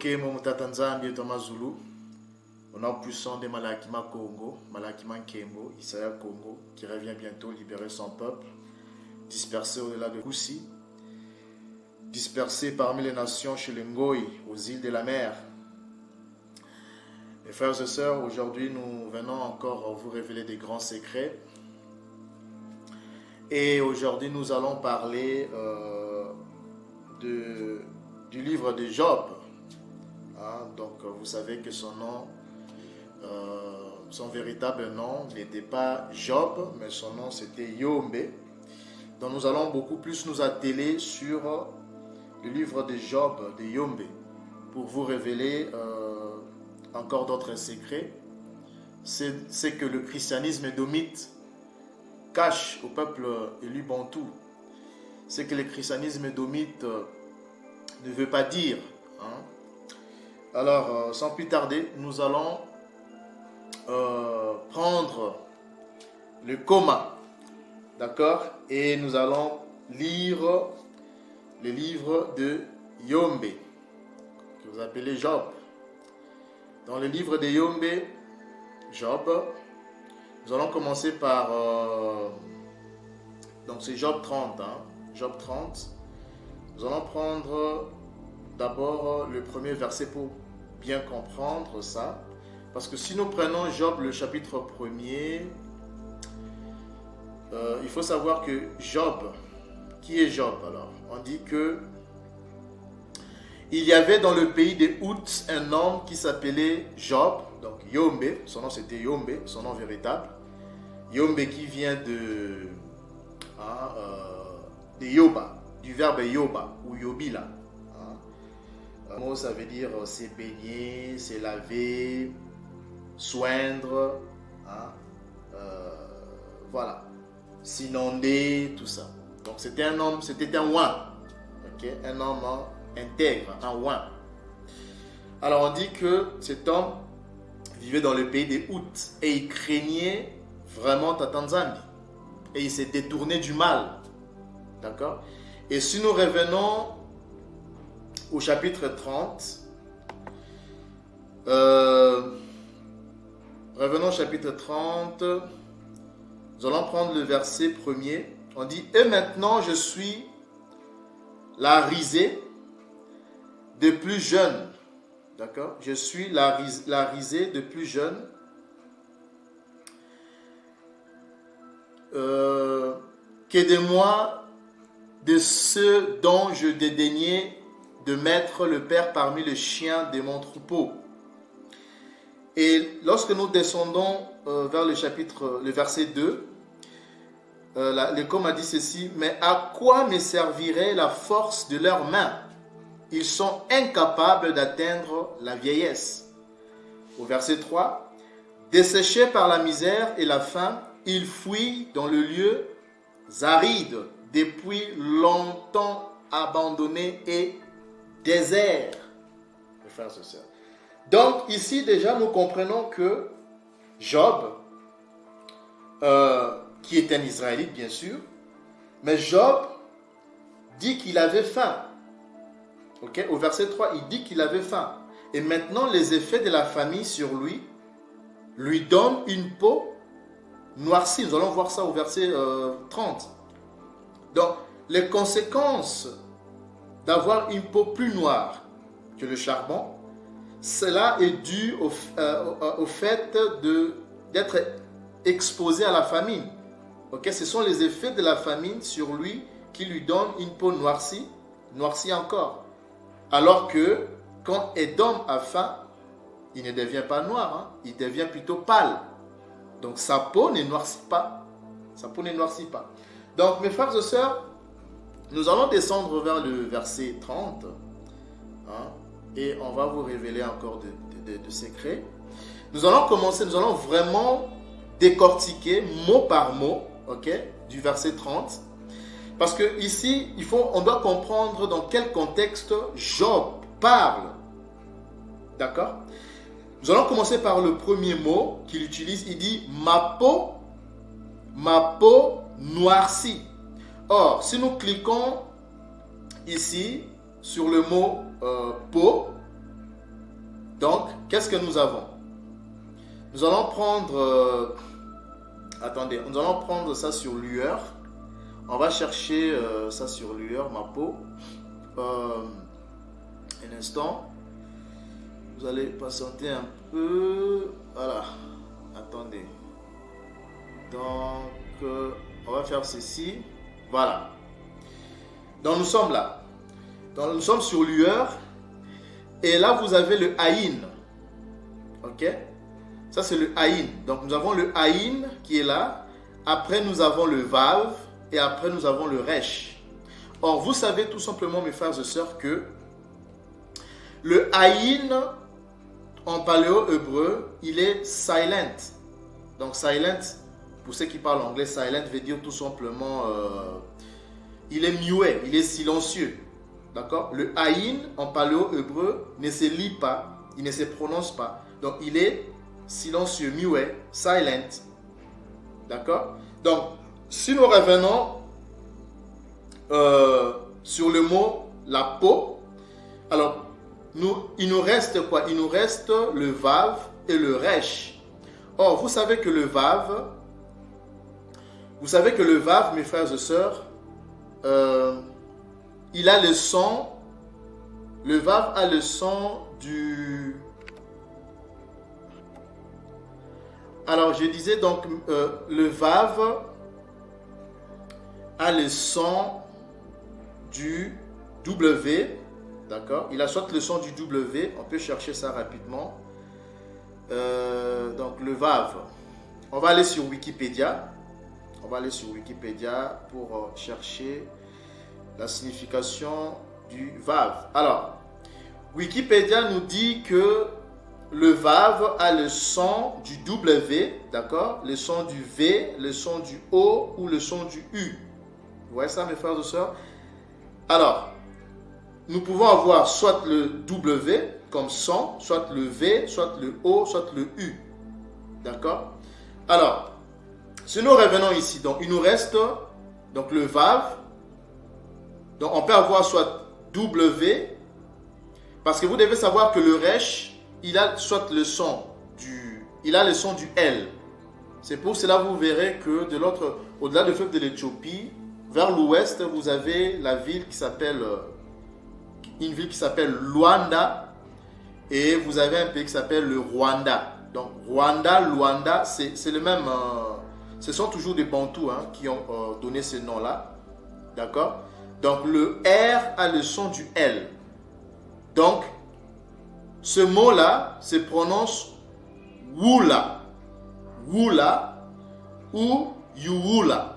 Kemo Mutatanzambi Tomazulu. On a puissant de Malakima Congo, Malakima Kembo, Isaiah Congo, qui revient bientôt libérer son peuple, dispersé au-delà de Koussi, dispersé parmi les nations chez les Ngoï, aux îles de la mer. Mes frères et sœurs, aujourd'hui nous venons encore vous révéler des grands secrets. Et aujourd'hui nous allons parler du livre de Job. Donc vous savez que son nom, son véritable nom n'était pas Job, mais son nom c'était Yombe. Donc nous allons beaucoup plus nous atteler sur le livre de Job, de Yombe, pour vous révéler encore d'autres secrets. C'est que le christianisme édomite cache au peuple élu bantou. C'est que le christianisme édomite ne veut pas dire. Alors, sans plus tarder, nous allons prendre le coma, d'accord? Et nous allons lire le livre de Yombe, que vous appelez Job. Dans le livre de Yombe, Job, nous allons commencer par... donc c'est Job 30, Job 30. Nous allons prendre d'abord le premier verset pour bien comprendre ça. Parce que si nous prenons Job, le chapitre 1er, il faut savoir que Job, qui est Job alors? On dit que il y avait dans le pays des Houths un homme qui s'appelait Job, donc Yombe, son nom c'était Yombe, son nom véritable. Yombe qui vient de Yoba, du verbe Yoba ou Yobila. Mot ça veut dire c'est baigner, c'est laver, soindre, voilà, s'inonder, tout ça. Donc c'était un homme, c'était un ouin, un homme intègre, un ouin. Alors on dit que cet homme vivait dans le pays des Houths et il craignait vraiment Tatanzambi et il s'est détourné du mal, d'accord? Et si nous revenons au chapitre 30, revenons au chapitre 30, nous allons prendre le verset 1er. On dit, et maintenant je suis la risée de plus jeune. D'accord? Je suis la risée de plus jeune. Que de moi, de ceux dont je dédaignais de mettre le père parmi les chiens de mon troupeau. Et lorsque nous descendons vers le verset 2, le com a dit ceci, mais à quoi me servirait la force de leurs mains? Ils sont incapables d'atteindre la vieillesse. Au verset 3, desséchés par la misère et la faim, ils fuient dans le lieu aride, depuis longtemps abandonné et désert. Mes frères et sœurs. Donc ici déjà nous comprenons que Job, qui est un Israélite bien sûr, mais Job dit qu'il avait faim. Au verset 3, il dit qu'il avait faim. Et maintenant les effets de la famine sur lui donnent une peau noircie. Nous allons voir ça au verset 30. Donc les conséquences d'avoir une peau plus noire que le charbon, cela est dû au fait d'être exposé à la famine. Ce sont les effets de la famine sur lui qui lui donnent une peau noircie encore. Alors que quand Édom a faim, il ne devient pas noir, il devient plutôt pâle. Donc sa peau ne noircit pas. Donc mes frères et sœurs, nous allons descendre vers le verset 30 et on va vous révéler encore de secrets. Nous allons commencer, nous allons vraiment décortiquer mot par mot, du verset 30. Parce que ici, on doit comprendre dans quel contexte Job parle. D'accord? Nous allons commencer par le premier mot qu'il utilise. Il dit ma peau noircie. Or, si nous cliquons ici sur le mot peau, Donc, qu'est-ce que nous avons? Nous allons prendre... attendez, nous allons prendre ça sur lueur. On va chercher ça sur lueur, ma peau. Un instant. Vous allez patienter un peu. Voilà. Attendez. Donc, on va faire ceci. Voilà. Donc, nous sommes là. Donc, nous sommes sur lueur. Et là, vous avez le haïn. Ok? Ça, c'est le haïn. Donc, nous avons le haïn qui est là. Après, nous avons le vav. Et après, nous avons le resh. Or, vous savez tout simplement, mes frères et sœurs, que le haïn, en paléo-hébreu, il est silent. Donc, silent, pour ceux qui parlent anglais, silent veut dire tout simplement, il est muet, il est silencieux. D'accord? Le haïn, en paléo-hébreu, ne se lit pas, il ne se prononce pas. Donc, il est silencieux, muet, silent. D'accord? Donc, si nous revenons sur le mot la peau, alors il nous reste quoi? Il nous reste le vav et le resh. Or, vous savez que le vav, mes frères et sœurs, il a le son, le vav a le son du... Alors, je disais donc, le vav a le son du W, d'accord? Il a soit le son du W, on peut chercher ça rapidement. Donc, le vav. On va aller sur Wikipédia. On va aller sur Wikipédia pour chercher la signification du vav. Alors, Wikipédia nous dit que le vav a le son du W, d'accord? Le son du V, le son du O ou le son du U. Vous voyez ça, mes frères et sœurs? Alors, nous pouvons avoir soit le W comme son, soit le V, soit le O, soit le U. D'accord? Alors, si nous revenons ici, donc il nous reste donc le vav. Donc, on peut avoir soit W, parce que vous devez savoir que le resh, il a soit le son du L. C'est pour cela que vous verrez que de l'autre, au-delà du fleuve de l'Éthiopie, vers l'ouest, vous avez la ville qui s'appelle, une ville qui s'appelle Luanda, et vous avez un pays qui s'appelle le Rwanda. Donc Rwanda, Luanda, c'est le même, ce sont toujours des Bantous qui ont donné ce nom-là, d'accord? Donc le R a le son du L. Donc ce mot-là se prononce Wula, Wula ou Yuwula,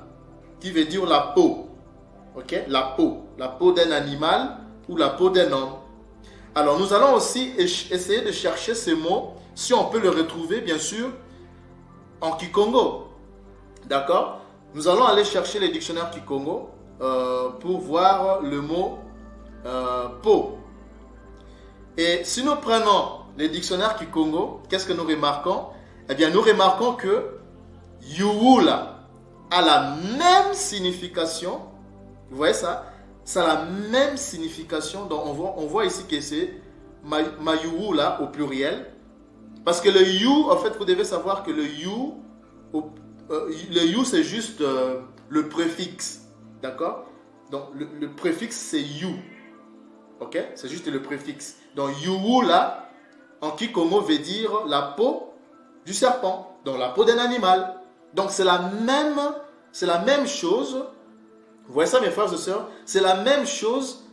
qui veut dire la peau. Ok? La peau d'un animal ou la peau d'un homme. Alors nous allons aussi essayer de chercher ce mot, si on peut le retrouver bien sûr, en Kikongo. D'accord? Nous allons aller chercher les dictionnaires Kikongo pour voir le mot peau. Et si nous prenons les dictionnaires Kikongo, qu'est-ce que nous remarquons? Eh bien, nous remarquons que Yuwula a la même signification. Vous voyez ça? Ça a la même signification. Donc, on voit ici que c'est Mayuwula au pluriel. Parce que le You, en fait, vous devez savoir que le You, c'est juste le préfixe. D'accord? Donc, le préfixe, c'est You. Ok? C'est juste le préfixe. Donc, Yuwula, en Kikongo, veut dire la peau du serpent. Donc, la peau d'un animal. Donc, c'est la même chose. Vous voyez ça, mes frères et sœurs? C'est la même chose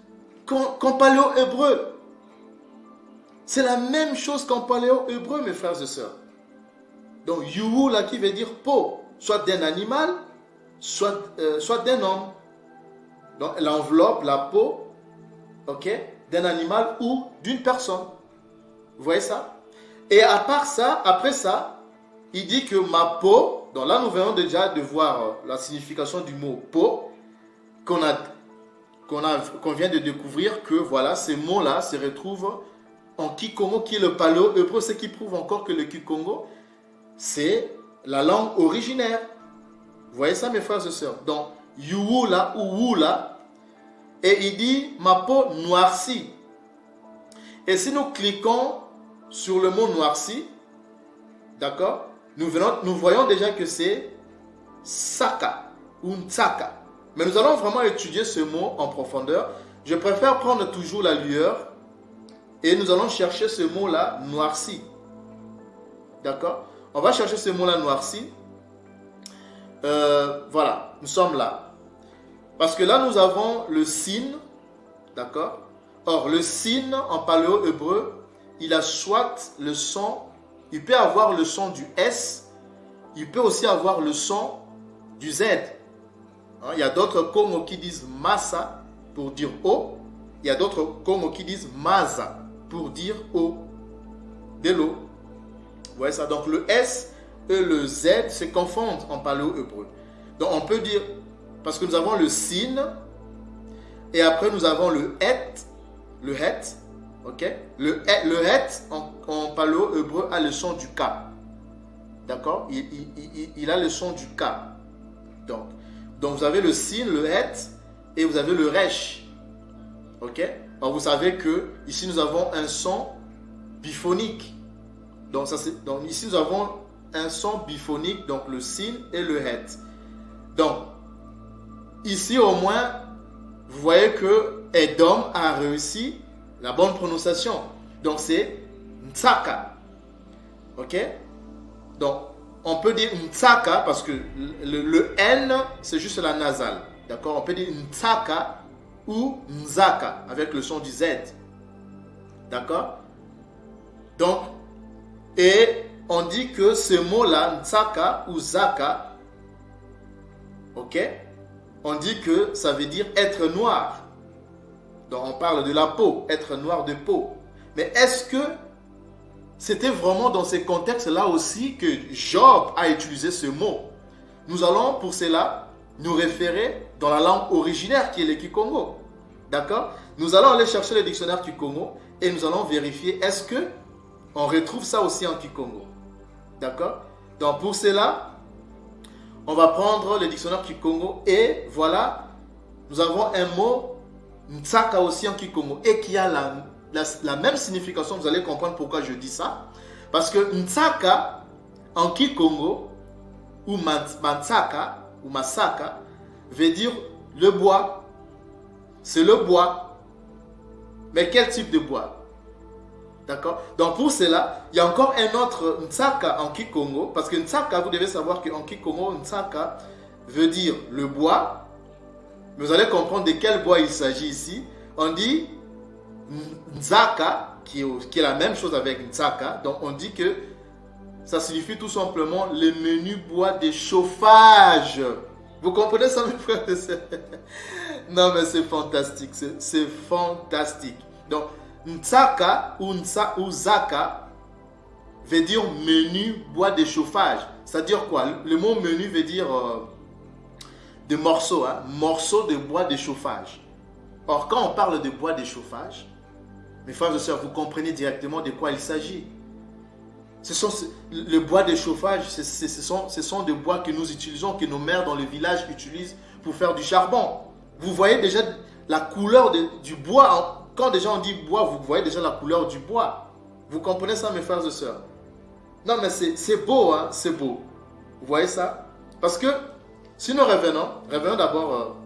qu'en paléo-hébreu. C'est la même chose qu'en paléo-hébreu, mes frères et sœurs. Donc, Yuwula qui veut dire peau, soit d'un animal, soit d'un homme. Donc, l'enveloppe, la peau, ok, d'un animal ou d'une personne. Vous voyez ça? Et à part ça, après ça, il dit que ma peau, donc là nous venons déjà de voir la signification du mot peau, qu'on vient de découvrir que voilà, ces mots-là se retrouvent en Kikongo, qui est le paléo-hébreu, ce qui prouve encore que le Kikongo, c'est la langue originaire. Vous voyez ça, mes frères et sœurs? Donc, Yuwula ou Wula, et il dit ma peau noircie. Et si nous cliquons sur le mot noirci, d'accord, nous voyons déjà que c'est saka ou ntsaka. Mais nous allons vraiment étudier ce mot en profondeur. Je préfère prendre toujours la lueur et nous allons chercher ce mot-là, noirci. D'accord? On va chercher ce mot-là, noirci. Voilà, nous sommes là. Parce que là, nous avons le sin, d'accord? Or, le sin en paléo-hébreu, il a soit le son, il peut avoir le son du S, il peut aussi avoir le son du Z. Il y a d'autres Congo qui disent massa pour dire O. Il y a d'autres Congo qui disent maza pour dire O. De l'eau. Vous voyez ça? Donc le S et le Z se confondent en paléo-hébreu. Donc on peut dire, parce que nous avons le sin, et après nous avons le het, ok? Le het en paléo-hébreu a le son du K. D'accord? Il a le son du K. Donc vous avez le sin, le het, et vous avez le resh. Ok? Alors vous savez que ici nous avons un son biphonique. Donc ici nous avons un son biphonique, donc le sin et le het. Donc ici au moins vous voyez que Edom a réussi la bonne prononciation. Donc c'est ntsaka. Ok? Donc on peut dire ntsaka parce que le N c'est juste la nasale. D'accord? On peut dire ntsaka ou nzaka avec le son du Z. D'accord? Donc, et on dit que ce mot-là, ntsaka ou zaka, ok? On dit que ça veut dire être noir. Donc on parle de la peau, être noir de peau. Mais est-ce que c'était vraiment dans ces contextes-là aussi que Job a utilisé ce mot? Nous allons pour cela nous référer dans la langue originaire qui est le Kikongo. D'accord? Nous allons aller chercher le dictionnaire Kikongo et nous allons vérifier est-ce que on retrouve ça aussi en Kikongo. D'accord? Donc pour cela, on va prendre le dictionnaire Kikongo et voilà, nous avons un mot ntsaka aussi en Kikongo et qui a la même signification. Vous allez comprendre pourquoi je dis ça. Parce que ntsaka en Kikongo ou mansaka ou masaka veut dire le bois. C'est le bois. Mais quel type de bois? D'accord? Donc pour cela, il y a encore un autre ntsaka en Kikongo. Parce que ntsaka, vous devez savoir qu'en Kikongo, ntsaka veut dire le bois. Vous allez comprendre de quel bois il s'agit ici. On dit nzaka, qui est la même chose avec ntsaka. Donc on dit que ça signifie tout simplement le menu bois de chauffage. Vous comprenez ça, mes frères et sœurs? Non, mais c'est fantastique. C'est fantastique. Donc, ntsaka ou zaka veut dire menu bois de chauffage. C'est-à-dire quoi? Le mot menu veut dire de morceaux, hein? Morceaux de bois de chauffage. Or, quand on parle de bois de chauffage, mes frères et sœurs, vous comprenez directement de quoi il s'agit. Le bois de chauffage, ce sont des bois que nous utilisons, que nos mères dans le village utilisent pour faire du charbon. Vous voyez déjà la couleur du bois. Quand déjà on dit bois, vous voyez déjà la couleur du bois. Vous comprenez ça, mes frères et sœurs? Non, mais c'est beau, hein? C'est beau. Vous voyez ça? Parce que si nous revenons d'abord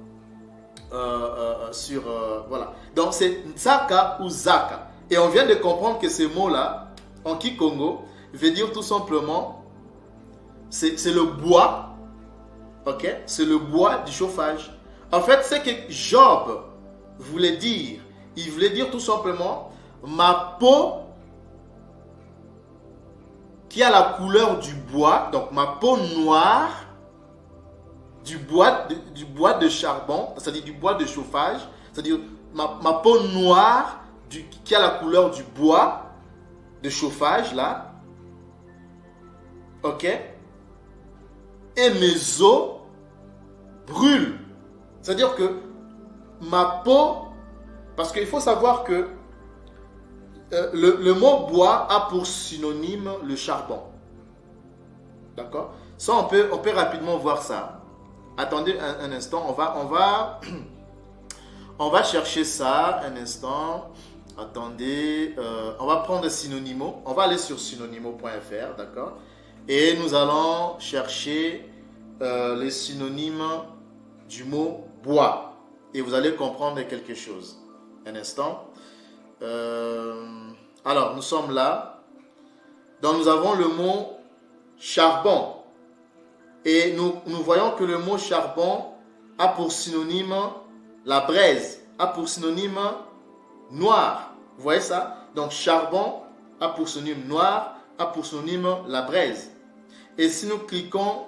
sur... voilà. Donc c'est ntsaka ou zaka. Et on vient de comprendre que ces mots-là, en Kikongo, veut dire tout simplement, c'est le bois, ok? C'est le bois du chauffage. En fait, c'est que Job voulait dire, il voulait dire tout simplement, ma peau qui a la couleur du bois, donc ma peau noire, du bois de charbon, c'est-à-dire du bois de chauffage, c'est-à-dire ma peau noire qui a la couleur du bois de chauffage, là, ok, et mes os brûlent. C'est-à-dire que ma peau, parce qu'il faut savoir que le mot bois a pour synonyme le charbon. D'accord? Ça, on peut rapidement voir ça. Attendez un instant, on va chercher ça un instant. Attendez, on va prendre Synonymo. On va aller sur synonymo.fr, d'accord? Et nous allons chercher les synonymes du mot bois. Et vous allez comprendre quelque chose. Un instant. Alors, nous sommes là. Donc, nous avons le mot charbon. Et nous voyons que le mot charbon a pour synonyme la braise, a pour synonyme noir. Vous voyez ça? Donc, charbon a pour synonyme noir, a pour synonyme la braise. Et si nous cliquons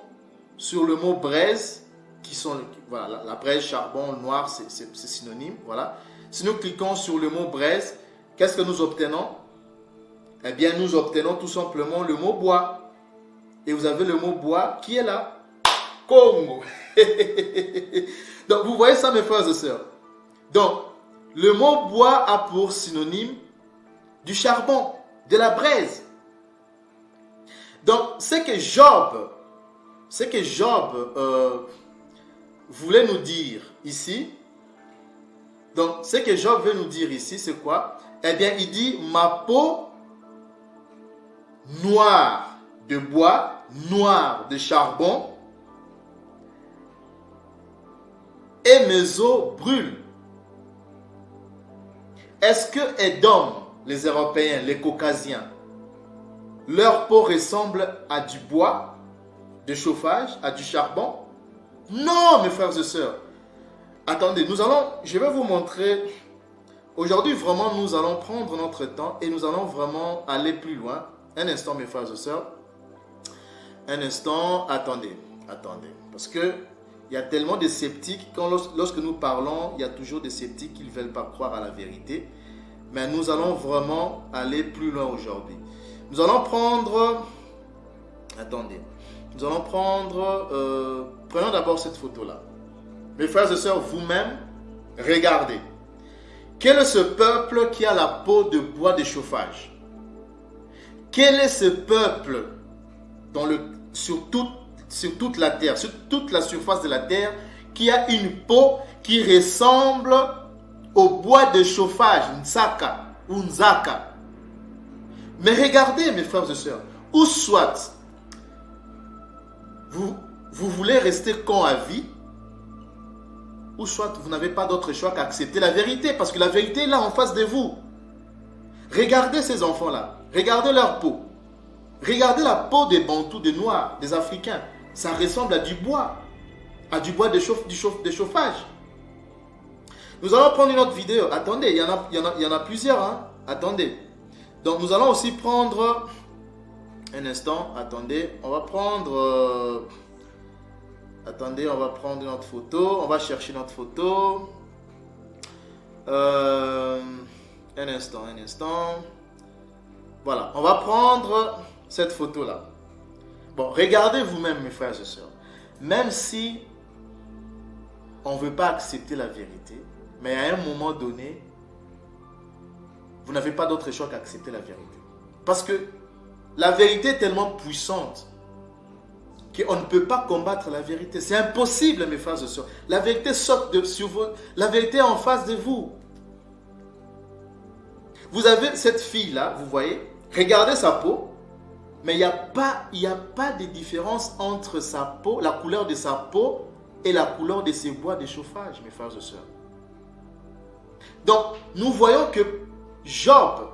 sur le mot braise, qui sont, voilà, la braise, charbon, noir, c'est synonyme, voilà. Si nous cliquons sur le mot braise, qu'est-ce que nous obtenons? Eh bien, nous obtenons tout simplement le mot bois. Et vous avez le mot bois qui est là. Congo. Donc, vous voyez ça, mes frères et sœurs. Donc, le mot bois a pour synonyme du charbon, de la braise. Donc, ce que Job voulait nous dire ici, donc ce que Job veut nous dire ici, c'est quoi? Eh bien, il dit, ma peau noire de bois, noire de charbon, et mes os brûlent. Est-ce que Édom, les Européens, les Caucasiens, leur peau ressemble à du bois de chauffage, à du charbon? Non, mes frères et sœurs. Attendez, je vais vous montrer. Aujourd'hui, vraiment, nous allons prendre notre temps et nous allons vraiment aller plus loin. Un instant, mes frères et sœurs. Un instant, attendez. Parce que il y a tellement de sceptiques. Lorsque nous parlons, il y a toujours des sceptiques qui ne veulent pas croire à la vérité. Mais nous allons vraiment aller plus loin aujourd'hui. Nous allons prendre... Attendez. Nous allons prendre... prenons d'abord cette photo-là. Mes frères et sœurs, vous-même, regardez. Quel est ce peuple qui a la peau de bois de chauffage? Quel est ce peuple sur toute la terre, sur toute la surface de la terre, qui a une peau qui ressemble au bois de chauffage, Nzaka ou Nzaka? Mais regardez, mes frères et sœurs, ou soit vous voulez rester con à vie, ou soit vous n'avez pas d'autre choix qu'accepter la vérité, parce que la vérité est là en face de vous. Regardez ces enfants-là, regardez leur peau. Regardez la peau des Bantous, des Noirs, des Africains. Ça ressemble à du bois de chauffage. Nous allons prendre une autre vidéo. Attendez, il y en a plusieurs. Hein? Attendez. Donc nous allons aussi prendre... Un instant, attendez. On va prendre... Attendez, on va prendre notre photo. On va chercher notre photo. Un instant. Voilà, on va prendre cette photo-là. Bon, regardez vous-même, mes frères et sœurs. Même si on ne veut pas accepter la vérité, mais à un moment donné, vous n'avez pas d'autre choix qu'accepter la vérité. Parce que la vérité est tellement puissante qu'on ne peut pas combattre la vérité. C'est impossible, mes frères et sœurs. La vérité saute sur vous. La vérité est en face de vous. Vous avez cette fille-là, vous voyez, regardez sa peau, mais il n'y a pas de différence entre sa peau, la couleur de sa peau et la couleur de ses bois de chauffage, mes frères et sœurs. Donc, nous voyons que Job,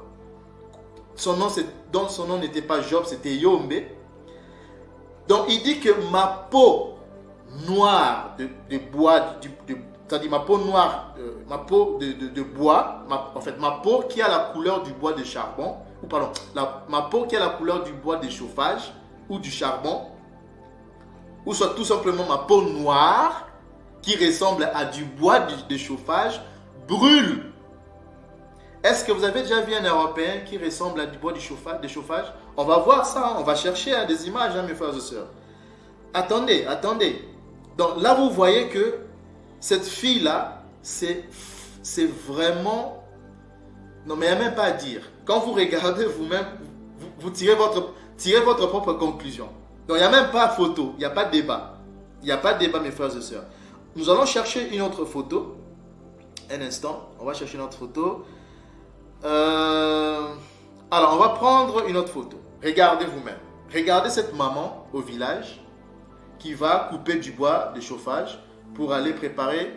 son nom n'était pas Job, c'était Yombe. Donc, il dit que ma peau noire de bois, c'est-à-dire ma peau noire, ma peau de bois, ma peau qui a la couleur du bois de charbon, ou pardon, ma peau qui a la couleur du bois de chauffage ou du charbon, ou soit tout simplement ma peau noire qui ressemble à du bois de chauffage, brûle. Est-ce que vous avez déjà vu un Européen qui ressemble à du bois de chauffage? On va voir ça, on va chercher des images, mes frères et sœurs. Attendez. Donc là, vous voyez que cette fille-là, c'est vraiment... Non, mais il n'y a même pas à dire. Quand vous regardez vous-même, vous tirez votre propre conclusion. Donc, il n'y a même pas photo, il n'y a pas de débat. Il n'y a pas de débat, mes frères et sœurs. Nous allons chercher une autre photo. Un instant, on va chercher notre photo. Euh, alors, on va prendre une autre photo. Regardez vous-même. Regardez cette maman au village qui va couper du bois de chauffage pour aller préparer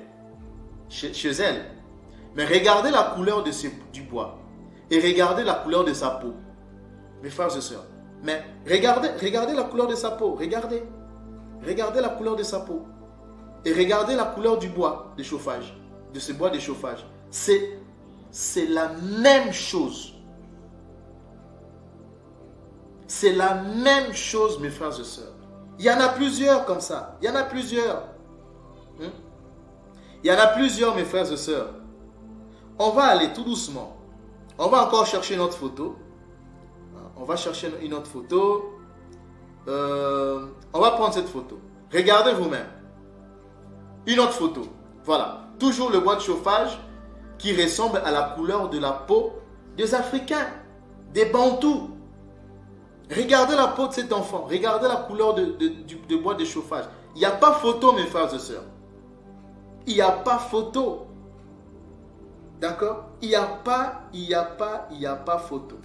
chez elle. Mais regardez la couleur du bois et regardez la couleur de sa peau. Mes frères et sœurs. Mais regardez la couleur de sa peau. Regardez la couleur de sa peau. Et regardez la couleur du bois de chauffage. De ce bois de chauffage. C'est la même chose. C'est la même chose, mes frères et sœurs. Il y en a plusieurs comme ça. Il y en a plusieurs. Il y en a plusieurs, mes frères et sœurs. On va aller tout doucement. On va encore chercher une autre photo. On va chercher une autre photo. On va prendre cette photo. Regardez vous-même. Une autre photo. Voilà. Toujours le bois de chauffage qui ressemble à la couleur de la peau des Africains, des Bantous. Regardez la peau de cet enfant. Regardez la couleur de bois de chauffage. Il n'y a pas photo, mes frères et sœurs. Il n'y a pas photo. D'accord? Il n'y a pas photo.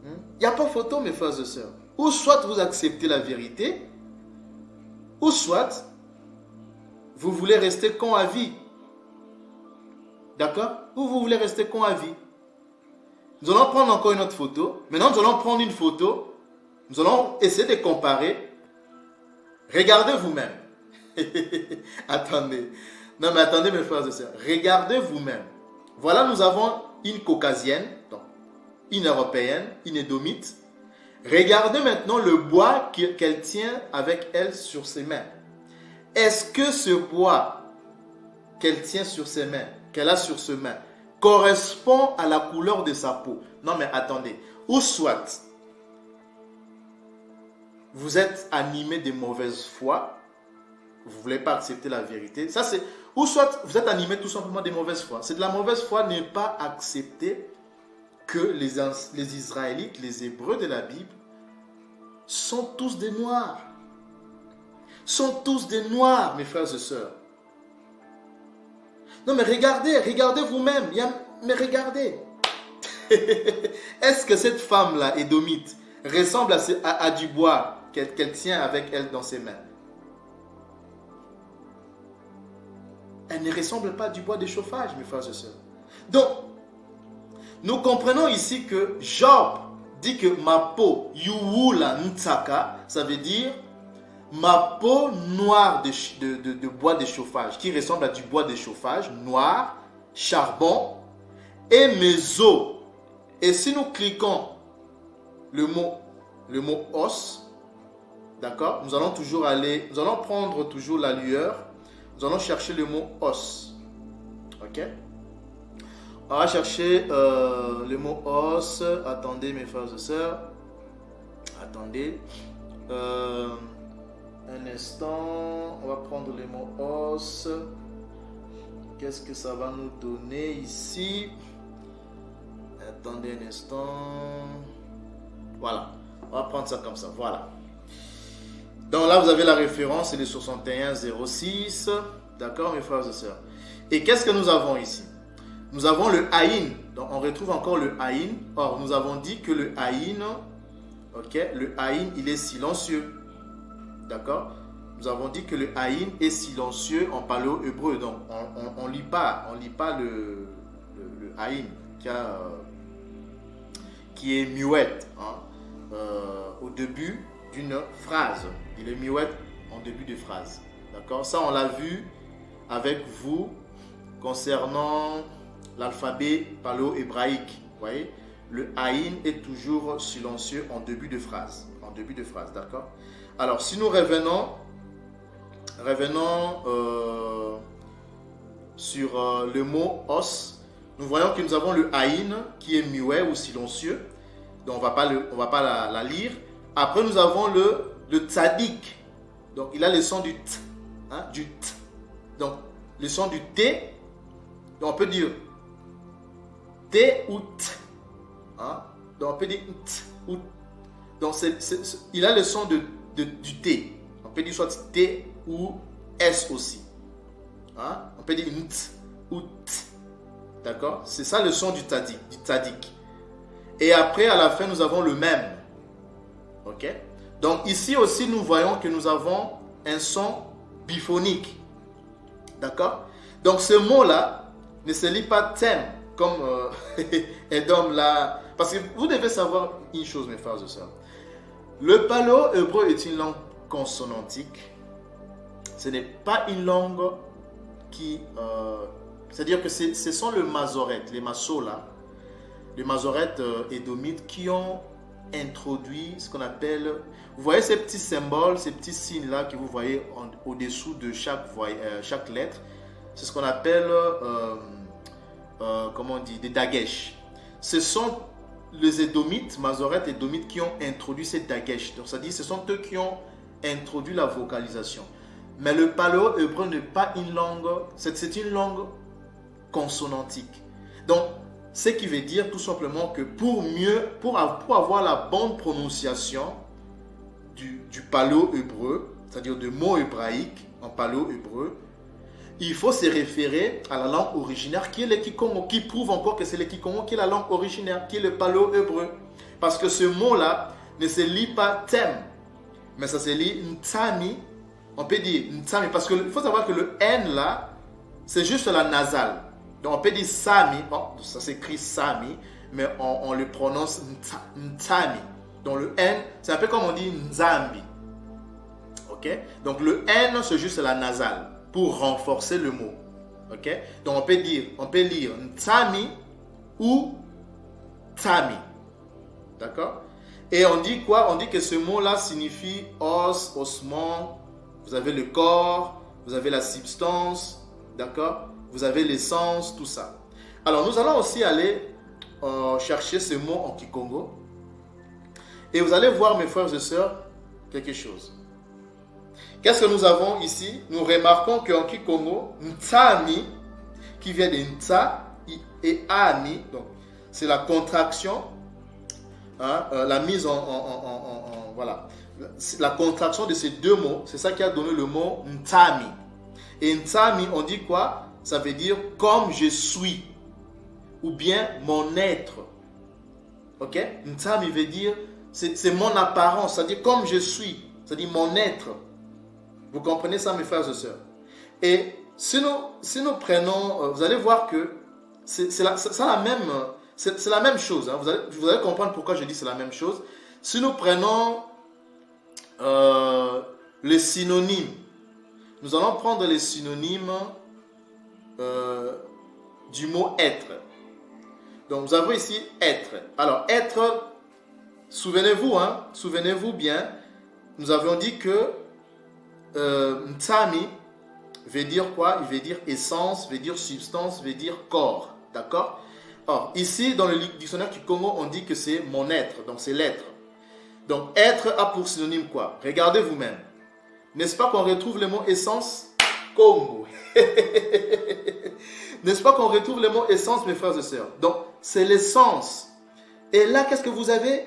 Il n'y a pas photo, mes frères et sœurs. Ou soit vous acceptez la vérité, ou soit vous voulez rester con à vie. D'accord? Ou vous voulez rester con à vie. Nous allons prendre encore une autre photo. Maintenant, nous allons prendre une photo. Nous allons essayer de comparer. Regardez vous-même. Attendez. Non, mais attendez, mes frères et sœurs. Regardez vous-même. Voilà, nous avons une caucasienne, donc une européenne, une édomite. Regardez maintenant le bois qu'elle tient avec elle sur ses mains. Est-ce que ce bois qu'elle tient sur ses mains, qu'elle a sur ses mains, correspond à la couleur de sa peau? Non, mais attendez. Ou soit, vous êtes animé de mauvaise foi, vous ne voulez pas accepter la vérité. Ça, c'est, ou soit, vous êtes animé tout simplement de mauvaise foi. C'est de la mauvaise foi ne pas accepter que les Israélites, les Hébreux de la Bible, sont tous des Noirs. Sont tous des Noirs, mes frères et sœurs. Non, mais regardez vous-même. Mais regardez. Est-ce que cette femme-là, édomite, ressemble à du bois qu'elle tient avec elle dans ses mains? Elle ne ressemble pas à du bois de chauffage, mes frères et sœurs. Donc, nous comprenons ici que Job dit que ma peau, yuula ntsaka, ça veut dire ma peau noire de bois de chauffage, qui ressemble à du bois de chauffage, noir, charbon, et mes os. Et si nous cliquons le mot os, d'accord, nous allons prendre toujours la lueur, nous allons chercher le mot os. Ok? On va chercher le mot os. Attendez, mes frères et sœurs. Attendez. Un instant. On va prendre le mot os. Qu'est-ce que ça va nous donner ici? Attendez un instant. Voilà. On va prendre ça comme ça. Voilà. Donc là, vous avez la référence, c'est le 6106. D'accord, mes frères et sœurs. Et qu'est-ce que nous avons ici? Nous avons le haïn. Donc on retrouve encore le haïn. Or, nous avons dit que le haïn, ok, le haïn, il est silencieux. D'accord? Nous avons dit que le haïn est silencieux en paléo-hébreu. Donc on lit pas le haïn qui est muette, hein, au début d'une phrase. Il est muette en début de phrase. D'accord? Ça, on l'a vu avec vous concernant l'alphabet paléo-hébraïque. Vous voyez? Le haïn est toujours silencieux en début de phrase. En début de phrase, d'accord? Alors, si nous revenons sur le mot os, nous voyons que nous avons le haïn qui est muet ou silencieux. Donc, on va pas la lire. Après, nous avons le tzadik. Donc, il a le son du t. Hein, du t. Donc, le son du t. Donc, on peut dire t ou t. Hein? Donc, on peut dire t ou t. Donc, il a le son du t. On peut dire soit t ou s aussi. Hein? On peut dire nt ou t. D'accord? C'est ça le son du tzadik. Et après, à la fin, nous avons le même. Ok? Donc ici aussi, nous voyons que nous avons un son biphonique. D'accord? Donc ce mot-là ne se lit pas thème, comme Edom là. Parce que vous devez savoir une chose, mes frères et sœurs. Le paléo-hébreu est une langue consonantique. Ce n'est pas une langue qui... c'est-à-dire que ce sont les Masorètes, les Massos là, les Masorètes édomites qui ont introduit ce qu'on appelle... Vous voyez ces petits symboles, ces petits signes là que vous voyez au-dessous de chaque lettre. C'est ce qu'on appelle, comment on dit, des dagesh. Ce sont les édomites, Masorètes édomites qui ont introduit ces dagesh. Donc ça dit, ce sont eux qui ont introduit la vocalisation. Mais le paléo-hébreu n'est pas une langue, c'est une langue consonantique. Donc, ce qui veut dire tout simplement que pour avoir la bonne prononciation du paléo-hébreu, c'est-à-dire de mots hébraïques en paléo-hébreu, il faut se référer à la langue originaire qui est le Kikongo, qui prouve encore que c'est le Kikongo qui est la langue originaire, qui est le paléo-hébreu. Parce que ce mot-là ne se lit pas thème, mais ça se lit ntami. On peut dire ntami parce qu'il faut savoir que le N là, c'est juste la nasale. Donc on peut dire sami, ça s'écrit sami, mais on le prononce ntami. Donc le N, c'est un peu comme on dit nzambi. Ok? Donc le N, c'est juste la nasale pour renforcer le mot. Ok? Donc on peut lire ntami ou tami. D'accord? Et on dit quoi? On dit que ce mot-là signifie os, ossement. Vous avez le corps, vous avez la substance, d'accord? Vous avez l'essence, tout ça. Alors, nous allons aussi aller chercher ce mot en Kikongo. Et vous allez voir, mes frères et sœurs, quelque chose. Qu'est-ce que nous avons ici? Nous remarquons qu'en Kikongo, Ntami, qui vient de Nta et Ami, donc c'est la contraction, hein, la mise voilà. La contraction de ces deux mots, c'est ça qui a donné le mot Ntami. Et Ntami, on dit quoi? Ça veut dire comme je suis, ou bien mon être. Ok? Ntami veut dire, c'est mon apparence, c'est-à-dire comme je suis, c'est-à-dire mon être. Vous comprenez ça, mes frères et sœurs? Et si nous prenons, vous allez voir que c'est la même chose. Hein. Vous allez comprendre pourquoi je dis c'est la même chose. Si nous prenons les synonymes, nous allons prendre les synonymes du mot être. Donc vous avez ici être. Alors être, souvenez-vous, hein, souvenez-vous bien, nous avions dit que Ntami veut dire quoi? Il veut dire essence, veut dire substance, veut dire corps. D'accord? Or, ici, dans le dictionnaire Kikongo, on dit que c'est mon être, donc c'est l'être. Donc, être a pour synonyme quoi? Regardez vous-même. N'est-ce pas qu'on retrouve le mot essence? Congo. N'est-ce pas qu'on retrouve le mot essence, mes frères et sœurs? Donc, c'est l'essence. Et là, qu'est-ce que vous avez?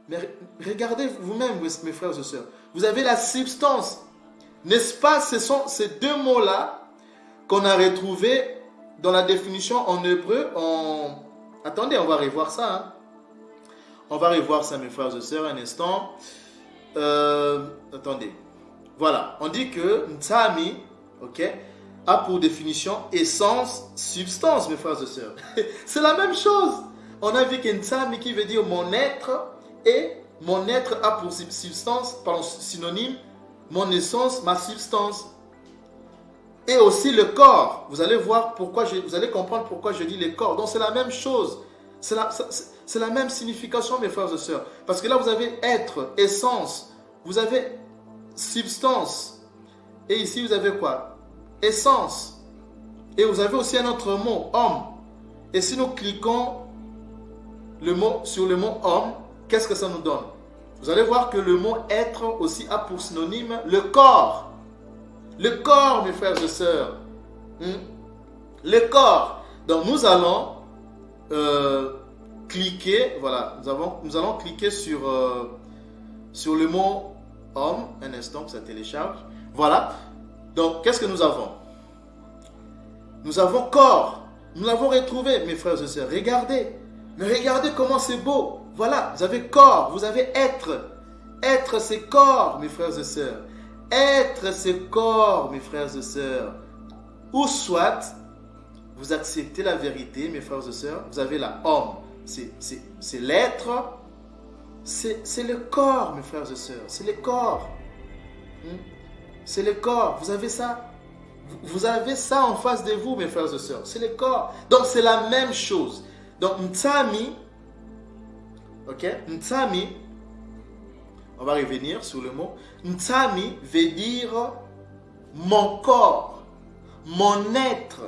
Mais regardez vous-même, mes frères et sœurs. Vous avez la substance. N'est-ce pas? Ce sont ces deux mots-là qu'on a retrouvés dans la définition en hébreu. Attendez, on va revoir ça. Hein. On va revoir ça, mes frères et sœurs, un instant. Attendez. Voilà. On dit que Ntami, ok, a pour définition essence, substance, mes frères et sœurs. C'est la même chose. On a vu que Ntami qui veut dire mon être, et mon être a pour substance, par synonyme, mon essence, ma substance. Et aussi le corps. Vous allez voir pourquoi vous allez comprendre pourquoi je dis le corps. Donc c'est la même chose. C'est la même signification, mes frères et sœurs. Parce que là, vous avez être, essence. Vous avez substance. Et ici, vous avez quoi? Essence. Et vous avez aussi un autre mot, homme. Et si nous cliquons sur le mot homme, qu'est-ce que ça nous donne? Vous allez voir que le mot être aussi a pour synonyme le corps. Le corps, mes frères et sœurs. Le corps. Donc nous allons cliquer, voilà, nous allons cliquer sur le mot homme. Un instant que ça télécharge. Voilà. Donc qu'est-ce que nous avons? Nous avons corps. Nous l'avons retrouvé, mes frères et sœurs. Regardez. Mais regardez comment c'est beau. Voilà, vous avez corps, vous avez être. Être, c'est corps, mes frères et sœurs. Être, c'est corps, mes frères et sœurs. Ou soit, vous acceptez la vérité, mes frères et sœurs. Vous avez la homme, c'est l'être. C'est le corps, mes frères et sœurs. C'est le corps. C'est le corps. Vous avez ça. Vous avez ça en face de vous, mes frères et sœurs. C'est le corps. Donc, c'est la même chose. Donc, Ntsami, ok, Ntsami, on va revenir sur le mot. Ntsami veut dire mon corps, mon être.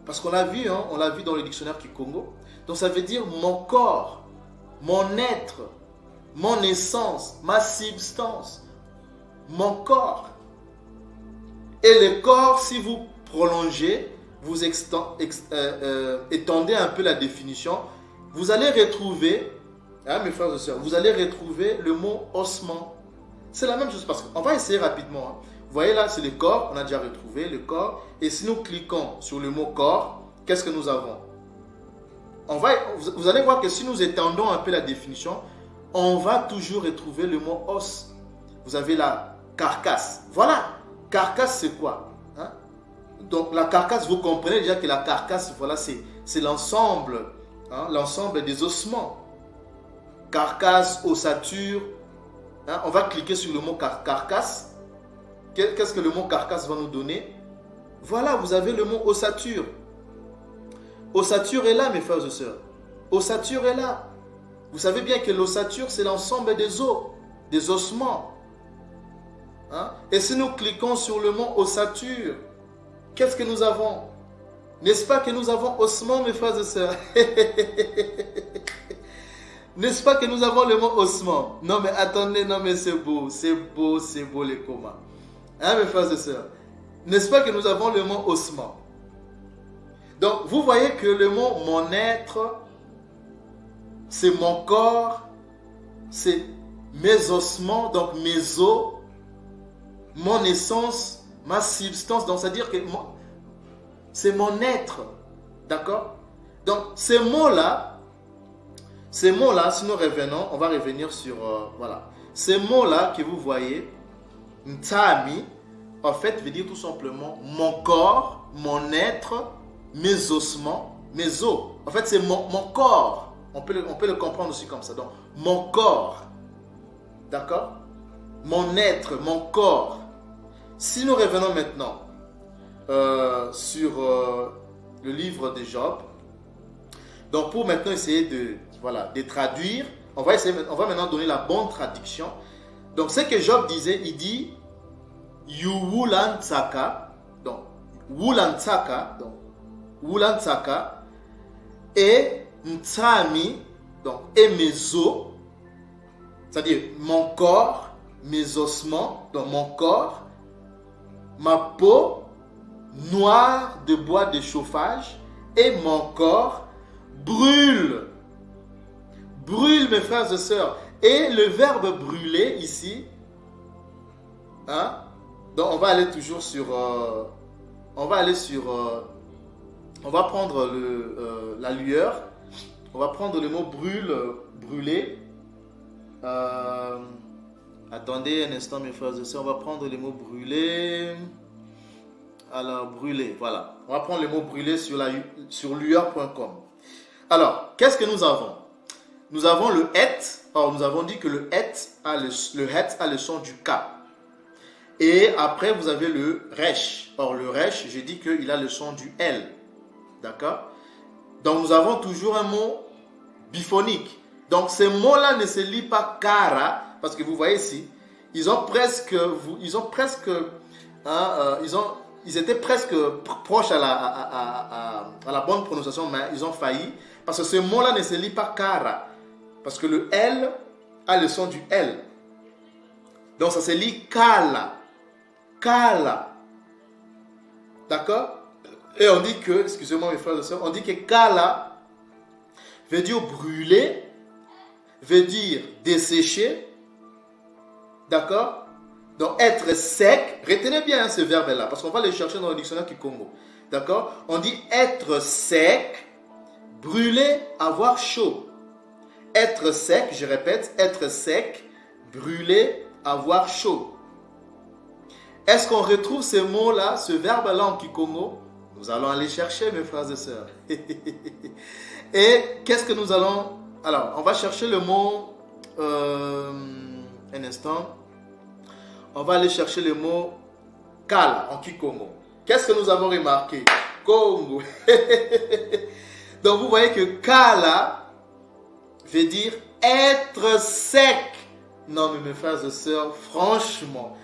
Parce qu'on l'a vu, hein, on l'a vu dans le dictionnaire Kikongo. Donc, ça veut dire mon corps, mon être, mon essence, ma substance, mon corps. Et le corps, si vous prolongez, vous étendez un peu la définition, vous allez retrouver, hein, mes frères et sœurs, vous allez retrouver le mot ossement. C'est la même chose parce qu'on va essayer rapidement. Hein. Vous voyez là, c'est le corps, on a déjà retrouvé le corps. Et si nous cliquons sur le mot corps, qu'est-ce que nous avons? Vous allez voir que si nous étendons un peu la définition, on va toujours retrouver le mot os. Vous avez la carcasse. Voilà, carcasse c'est quoi? Hein? Donc la carcasse, vous comprenez déjà que la carcasse, voilà, c'est l'ensemble, hein, l'ensemble des ossements. Carcasse, ossature. Hein, on va cliquer sur le mot carcasse. Qu'est-ce que le mot carcasse va nous donner? Voilà, vous avez le mot ossature. Ossature est là, mes frères et sœurs. Ossature est là. Vous savez bien que l'ossature, c'est l'ensemble des os, des ossements. Hein? Et si nous cliquons sur le mot ossature, qu'est-ce que nous avons? N'est-ce pas que nous avons ossement, mes frères et sœurs? N'est-ce pas que nous avons le mot ossement? Non mais attendez, non mais c'est beau les comas. Hein, mes frères et sœurs? N'est-ce pas que nous avons le mot ossement? Donc vous voyez que le mot mon être, c'est mon corps, c'est mes ossements, donc mes os, mon essence, ma substance. Donc c'est-à-dire que c'est mon être. D'accord? Donc ces mots-là, si nous revenons, on va revenir sur, voilà. Ces mots-là que vous voyez, Ntsami, en fait, veut dire tout simplement mon corps, mon être, mes ossements, mes os. En fait, c'est mon corps. On peut le comprendre aussi comme ça. Donc, mon corps. D'accord? Mon être, mon corps. Si nous revenons maintenant sur le livre de Job, donc pour maintenant essayer de traduire, on va maintenant donner la bonne traduction. Donc, ce que Job disait, il dit Yuwulantsaka, donc Wulantsaka, et Ntsami, donc et mes os, c'est-à-dire mon corps, mes ossements, donc mon corps, ma peau noire de bois de chauffage et mon corps brûle. Brûle, mes frères et sœurs. Et le verbe brûler ici, hein? Donc on va aller toujours sur, on va prendre la lueur. On va prendre le mot brûler. Attendez un instant, mes frères et sœurs. On va prendre le mot brûler. Alors, brûler, voilà. On va prendre le mot brûler sur lueur.com. Alors, qu'est-ce que nous avons? Nous avons le het. Or, nous avons dit que le het a le son du K. Et après, vous avez le resh. Or, le resh, j'ai dit qu'il a le son du L. D'accord? Donc, nous avons toujours un mot biphonique. Donc, ces mots-là ne se lient pas kara, parce que vous voyez ici, ils étaient presque proches à la bonne prononciation, mais ils ont failli, parce que ce mot-là ne se lit pas kara, parce que le L a le son du L. Donc, ça se lit kala. Kala. D'accord? Et on dit que, excusez-moi mes frères et sœurs, on dit que kala veut dire brûler, veut dire dessécher. D'accord? Donc être sec, retenez bien ce verbe-là, parce qu'on va le chercher dans le dictionnaire Kikongo. D'accord? On dit être sec, brûler, avoir chaud. Être sec, je répète, être sec, brûler, avoir chaud. Est-ce qu'on retrouve ce mot-là, ce verbe-là en Kikongo? Nous allons aller chercher, mes frères et sœurs. Et qu'est-ce que nous allons... Alors, on va chercher le mot... un instant. On va aller chercher le mot Kala en Kikongo. Qu'est-ce que nous avons remarqué? Congo. Donc, vous voyez que Kala veut dire être sec. Non, mais mes frères et sœurs, franchement,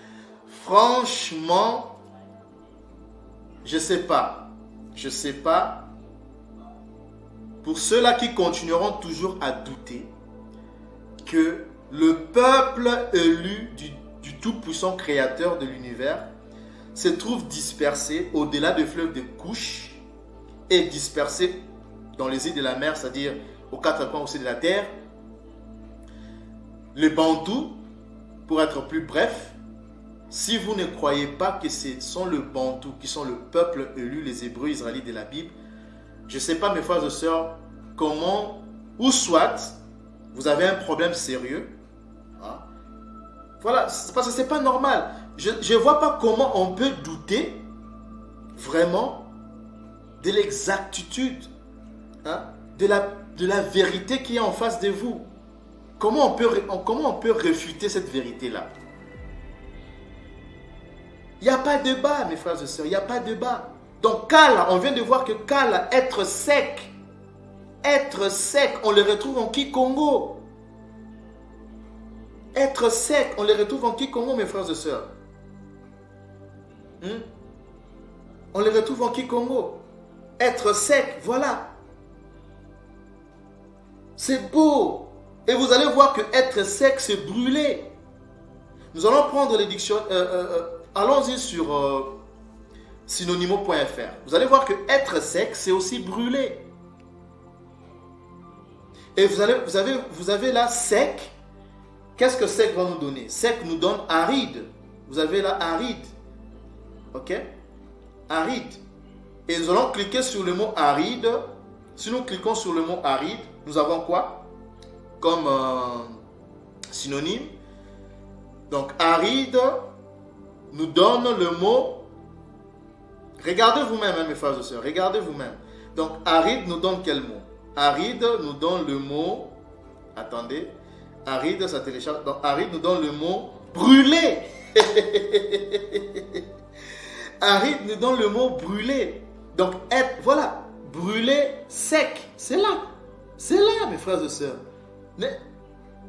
je sais pas. Pour ceux-là qui continueront toujours à douter que le peuple élu du tout-puissant créateur de l'univers se trouve dispersé au-delà des fleuves de Couche et dispersé dans les îles de la mer, c'est-à-dire aux quatre coins aussi de la terre. Les Bantous, pour être plus bref, si vous ne croyez pas que ce sont les Bantous qui sont le peuple élu, les Hébreux israélites de la Bible, je ne sais pas, mes frères et sœurs, comment, ou soit, vous avez un problème sérieux. Hein? Voilà, parce que ce n'est pas normal. Je ne vois pas comment on peut douter vraiment de l'exactitude, hein, de la vérité qui est en face de vous. Comment on peut réfuter cette vérité-là? Il n'y a pas de débat, mes frères et sœurs, il n'y a pas de débat. Donc, Kala, on vient de voir que Kala, être sec, on le retrouve en Kikongo. Être sec, on le retrouve en Kikongo, mes frères et sœurs. On le retrouve en Kikongo. Être sec, voilà. C'est beau. Et vous allez voir que être sec, c'est brûler. Nous allons prendre les dictionnaires. Allons-y sur synonymo.fr. Vous allez voir que être sec, c'est aussi brûler. Et vous avez là sec. Qu'est-ce que sec va nous donner? Sec nous donne aride. Vous avez là aride. Ok? Aride. Et nous allons cliquer sur le mot aride. Si nous cliquons sur le mot aride, nous avons quoi comme synonyme? Donc aride nous donne le mot. Regardez vous-même, hein, mes frères et sœurs. Regardez vous-même. Donc aride nous donne quel mot? Aride nous donne le mot. Attendez. Aride, ça télécharge. Donc aride nous donne le mot brûler. Aride nous donne le mot brûler. Donc être, voilà, brûler sec. C'est là. C'est là, mes frères et sœurs. Mais,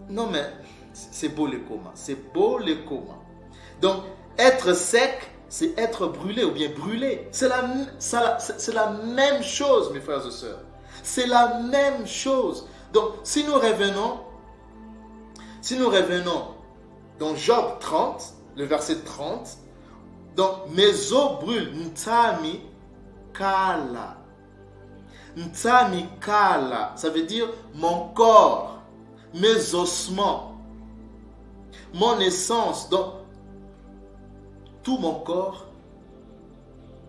non, mais c'est beau le coma. C'est beau le coma. Donc, être sec, c'est être brûlé ou bien brûlé. C'est la même chose, mes frères et sœurs. C'est la même chose. Donc, si nous revenons dans Job 30, le verset 30, donc, mes os brûlent, ntami kala. Ntami kala, ça veut dire mon corps, mes ossements, mon essence, donc tout mon corps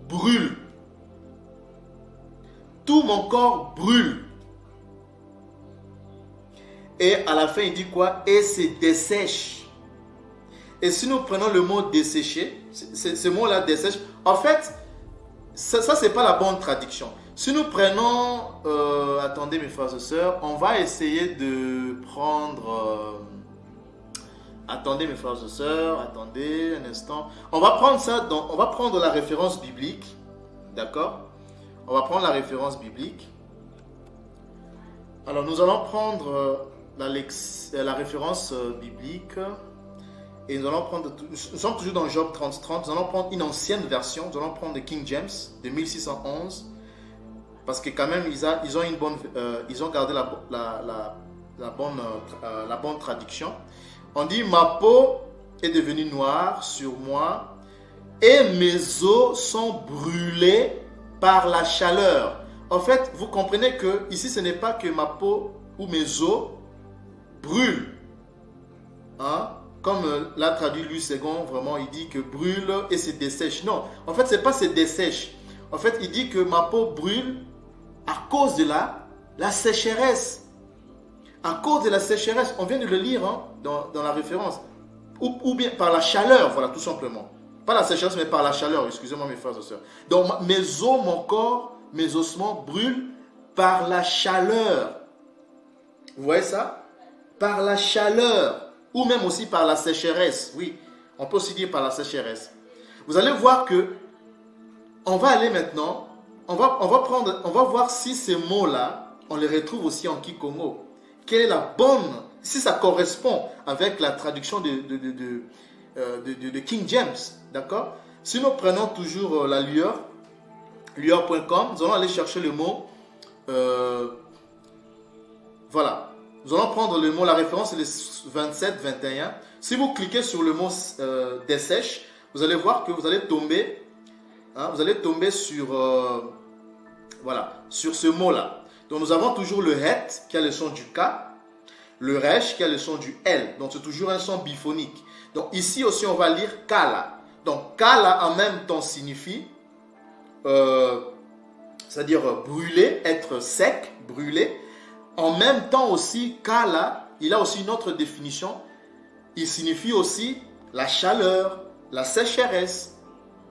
brûle. Tout mon corps brûle. Et à la fin, il dit quoi? Et se dessèche. Et si nous prenons le mot dessécher, ce mot-là dessèche, en fait, ça c'est pas la bonne traduction. Si nous prenons, attendez mes frères et sœurs, on va essayer de prendre, attendez mes frères et sœurs, attendez un instant. On va prendre ça, on va prendre la référence biblique, d'accord? On va prendre la référence biblique. Alors nous allons prendre la référence biblique. Et nous allons prendre, nous sommes toujours dans Job 30, nous allons prendre une ancienne version, nous allons prendre le King James de 1611, parce que quand même ils ont une bonne, ils ont gardé la bonne traduction. On dit: ma peau est devenue noire sur moi et mes os sont brûlés par la chaleur. En fait, vous comprenez que ici ce n'est pas que ma peau ou mes os brûlent, hein? Comme l'a traduit Louis II, vraiment, il dit que brûle et se dessèche. Non, en fait, ce n'est pas se dessèche. En fait, il dit que ma peau brûle à cause de la sécheresse. À cause de la sécheresse, on vient de le lire hein, dans la référence. Ou bien par la chaleur, voilà, tout simplement. Pas la sécheresse, mais par la chaleur, excusez-moi mes frères et sœurs. Donc mes os, mon corps, mes ossements brûlent par la chaleur. Vous voyez ça? Par la chaleur. Ou même aussi par la sécheresse. Oui, on peut aussi dire par la sécheresse. Vous allez voir que on va aller maintenant, on va voir si ces mots-là, on les retrouve aussi en Kikongo. Quelle est la bonne, si ça correspond avec la traduction de King James, d'accord? Si nous prenons toujours la lueur, lueur.com, nous allons aller chercher le mot, voilà, nous allons prendre le mot, la référence c'est le 27-21. Si vous cliquez sur le mot dessèche, vous allez voir que vous allez tomber, hein, sur, voilà, sur ce mot-là. Donc nous avons toujours le het qui a le son du K, le resh qui a le son du L. Donc c'est toujours un son biphonique. Donc ici aussi on va lire kala. Donc kala en même temps signifie, c'est-à-dire brûler, être sec, brûler. En même temps aussi kala, il a aussi une autre définition. Il signifie aussi la chaleur, la sécheresse.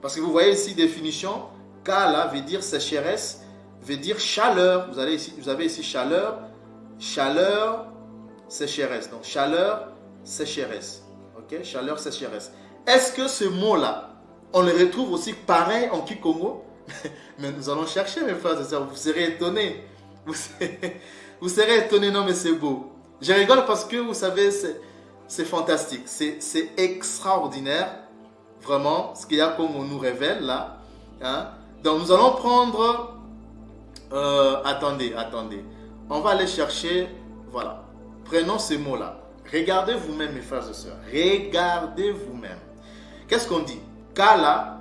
Parce que vous voyez ici définition, kala veut dire sécheresse, veut dire chaleur. Vous avez ici chaleur, chaleur, sécheresse. Donc chaleur, sécheresse. Ok, chaleur, sécheresse. Est-ce que ce mot-là, on le retrouve aussi pareil en Kikongo? Mais nous allons chercher, mes frères et sœurs. Vous serez étonnés. Vous serez étonnés, non mais c'est beau. Je rigole parce que vous savez, c'est fantastique. C'est extraordinaire. Vraiment, ce qu'il y a comme on nous révèle là. Hein? Donc nous allons prendre... attendez. On va aller chercher, voilà. Prenons ces mots-là. Regardez vous-même, mes frères et sœurs. Regardez vous-même. Qu'est-ce qu'on dit? Kala.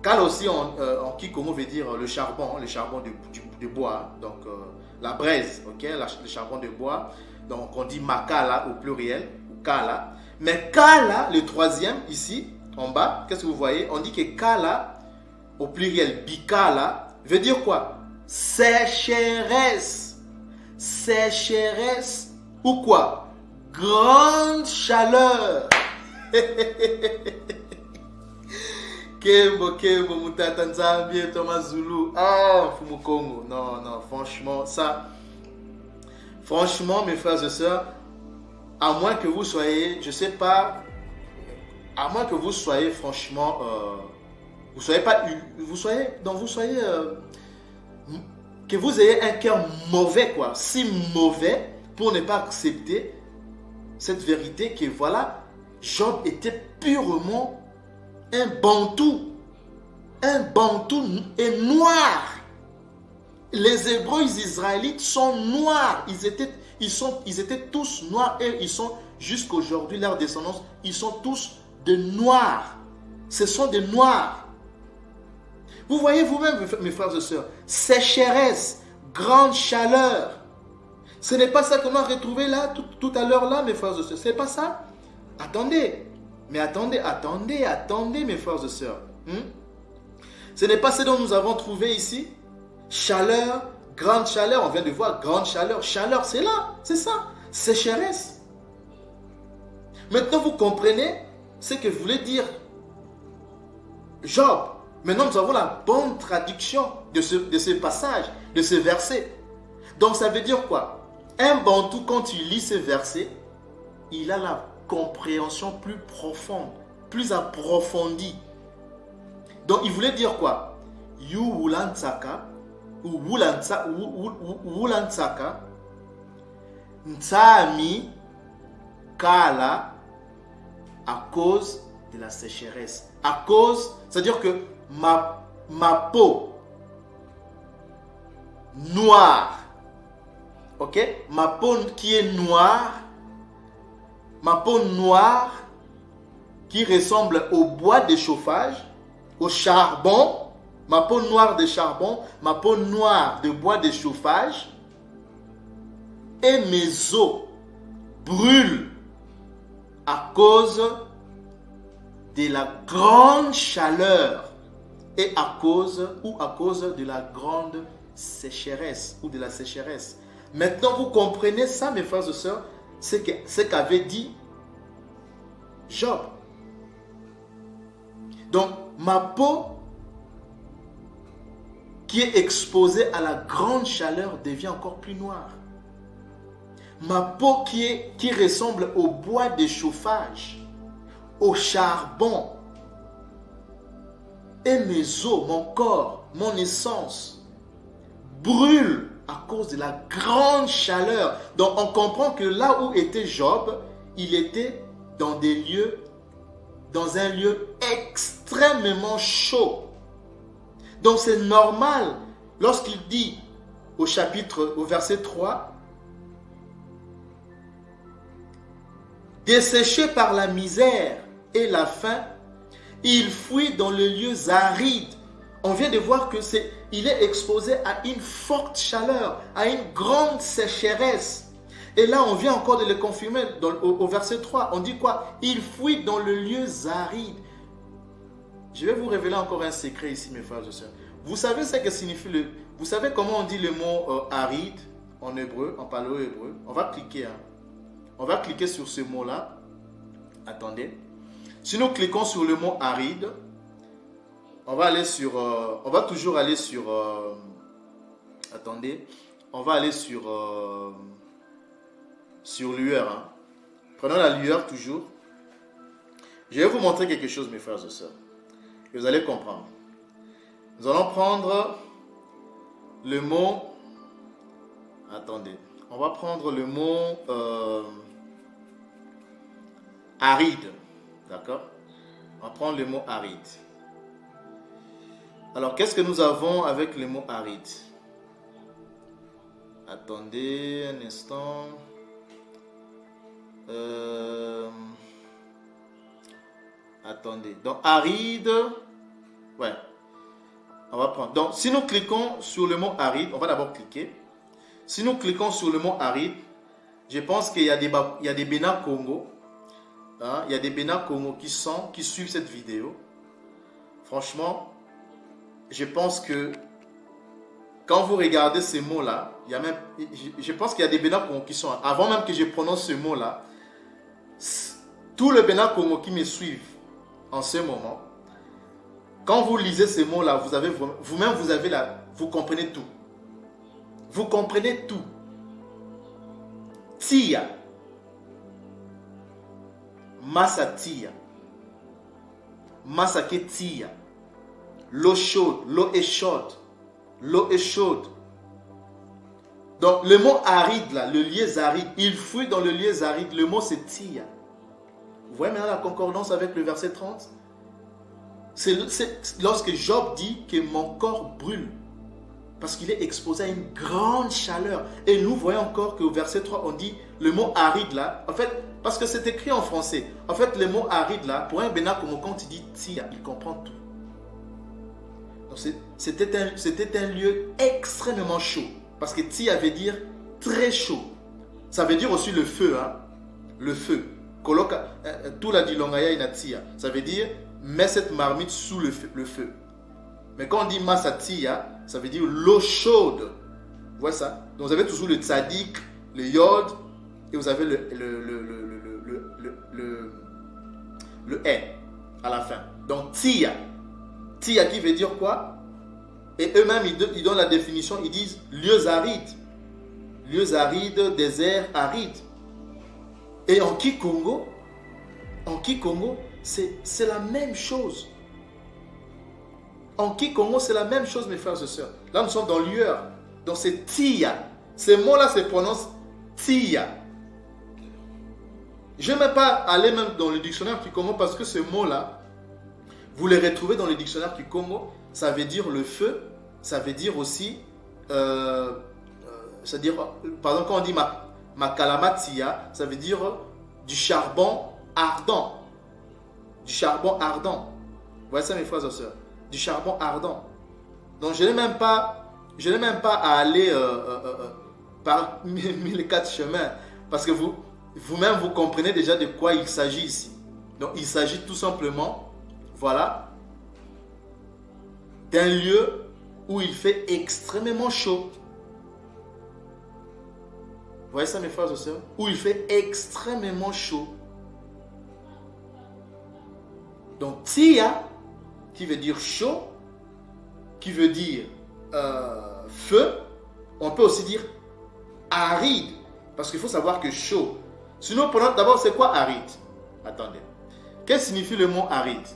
Kala aussi en Kikongo veut dire le charbon de bois. Donc la braise, ok? Le charbon de bois. Donc on dit makala au pluriel, ou kala. Mais kala, le troisième ici, en bas, qu'est-ce que vous voyez? On dit que kala, au pluriel, bikala, veut dire quoi? Sécheresse. Sécheresse ou quoi? Grande chaleur. Kembo, Mutata Nzambi, Thomas Zulu. Ah, Fumukongo. Non, franchement, ça. Franchement, mes frères et sœurs, à moins que vous soyez, je sais pas, à moins que vous soyez franchement, que vous ayez un cœur mauvais, quoi, si mauvais pour ne pas accepter cette vérité que voilà, Job était purement un bantou et noir. Les Hébreux, les Israélites sont noirs, ils étaient tous noirs et ils sont jusqu'à aujourd'hui, leur descendance, ils sont tous de noirs. Ce sont des noirs. Vous voyez vous-même, mes frères et sœurs, sécheresse, grande chaleur. Ce n'est pas ça qu'on a retrouvé là, tout à l'heure là, mes frères et sœurs. Ce n'est pas ça. Attendez, mes frères et sœurs. Ce n'est pas ce dont nous avons trouvé ici. Chaleur, grande chaleur, on vient de voir grande chaleur. Chaleur, c'est là, c'est ça. Sécheresse. Maintenant, vous comprenez ce que voulait dire Job. Maintenant, nous avons la bonne traduction de ce passage, de ce verset. Donc, ça veut dire quoi? Un bantou, quand il lit ce verset, il a la compréhension plus profonde, plus approfondie. Donc, il voulait dire quoi? Yu Wulansaka, ou Wulansaka, Ntsami Kala, à cause de la sécheresse. À cause, c'est-à-dire que ma peau noire, ok, ma peau qui est noire, ma peau noire qui ressemble au bois de chauffage, au charbon, ma peau noire de charbon, ma peau noire de bois de chauffage, et mes os brûlent à cause de la grande chaleur et à cause de la grande sécheresse ou de la sécheresse. Maintenant, vous comprenez ça, mes frères et sœurs, ce qu'avait dit Job. Donc, ma peau qui est exposée à la grande chaleur devient encore plus noire. Ma peau qui ressemble au bois de chauffage, au charbon, et mes os, mon corps, mon essence, brûlent à cause de la grande chaleur. Donc on comprend que là où était Job, il était dans un lieu extrêmement chaud. Donc c'est normal lorsqu'il dit au verset 3, desséché par la misère et la faim, il fuit dans les lieux arides. On vient de voir que il est exposé à une forte chaleur, à une grande sécheresse. Et là, on vient encore de le confirmer au verset 3. On dit quoi? Il fuit dans les lieux arides. Je vais vous révéler encore un secret ici, mes frères et sœurs. Vous savez ce que signifie vous savez comment on dit le mot aride en hébreu, en paléo-hébreu? On va cliquer. On va cliquer sur ce mot-là. Attendez. Si nous cliquons sur le mot aride, on va toujours aller sur attendez, on va aller sur lueur. Prenons la lueur toujours. Je vais vous montrer quelque chose, mes frères et sœurs, et vous allez comprendre. Nous allons prendre le mot, attendez, on va prendre le mot aride. D'accord? On va prendre le mot aride. Alors, qu'est-ce que nous avons avec le mot aride? Attendez un instant. Attendez. Donc, aride. Ouais. On va prendre. Donc, si nous cliquons sur le mot aride, on va d'abord cliquer. Si nous cliquons sur le mot aride, je pense qu'il y a des Bénin Congo. Il y a des Bénin Congo qui suivent cette vidéo. Franchement, je pense que quand vous regardez ces mots-là, je pense qu'il y a des Bénin Congo qui sont, avant même que je prononce ce mot-là, tous les Bénin Congo qui me suivent en ce moment, quand vous lisez ces mots-là, vous comprenez tout. Vous comprenez tout. Tia. Massatia, Massaketia, l'eau chaude, l'eau est chaude, l'eau est chaude. Donc le mot aride là, le lieu aride, il fuit dans le lieu aride, le mot c'est tia. Vous voyez maintenant la concordance avec le verset 30? C'est lorsque Job dit que mon corps brûle, parce qu'il est exposé à une grande chaleur. Et nous voyons encore qu'au verset 3, on dit le mot aride là, en fait, parce que c'est écrit en français. En fait, le mot aride là, pour un Bénin comme quand il dit tia, il comprend tout. Donc c'était un lieu extrêmement chaud. Parce que tia veut dire très chaud. Ça veut dire aussi le feu. Le feu. Tout la dilongaya ina tia. Ça veut dire mets cette marmite sous le feu. Mais quand on dit massatia, ça veut dire l'eau chaude. Vous voyez ça? Donc vous avez toujours le tzadik, le yod, et vous avez le est à la fin. Donc tia. Tia qui veut dire quoi? Et eux-mêmes, ils donnent la définition, ils disent lieux arides. Lieux arides, déserts arides. Et en Kikongo, c'est la même chose. En Kikongo, c'est la même chose, mes frères et sœurs. Là, nous sommes dans Lueur. Donc, c'est Tia. Ces mots-là se prononcent Tia. Je ne vais pas aller même dans le dictionnaire Kikongo parce que ce mot-là, vous les retrouvez dans le dictionnaire Kikongo. Ça veut dire le feu. Ça veut dire aussi, c'est-à-dire, par exemple, quand on dit Makalamatia, ça veut dire du charbon ardent. Du charbon ardent. Vous voyez ça, mes frères et sœurs? Du charbon ardent. Donc je n'ai même pas à aller par 1004 chemins, parce que vous-même vous comprenez déjà de quoi il s'agit ici. Donc il s'agit tout simplement, voilà, d'un lieu où il fait extrêmement chaud. Vous voyez ça, mes frères et sœurs? Où il fait extrêmement chaud. Donc, Tia, qui veut dire chaud, qui veut dire feu, on peut aussi dire aride. Parce qu'il faut savoir que chaud. Sinon, d'abord, c'est quoi aride? Attendez. Qu'est-ce que signifie le mot aride?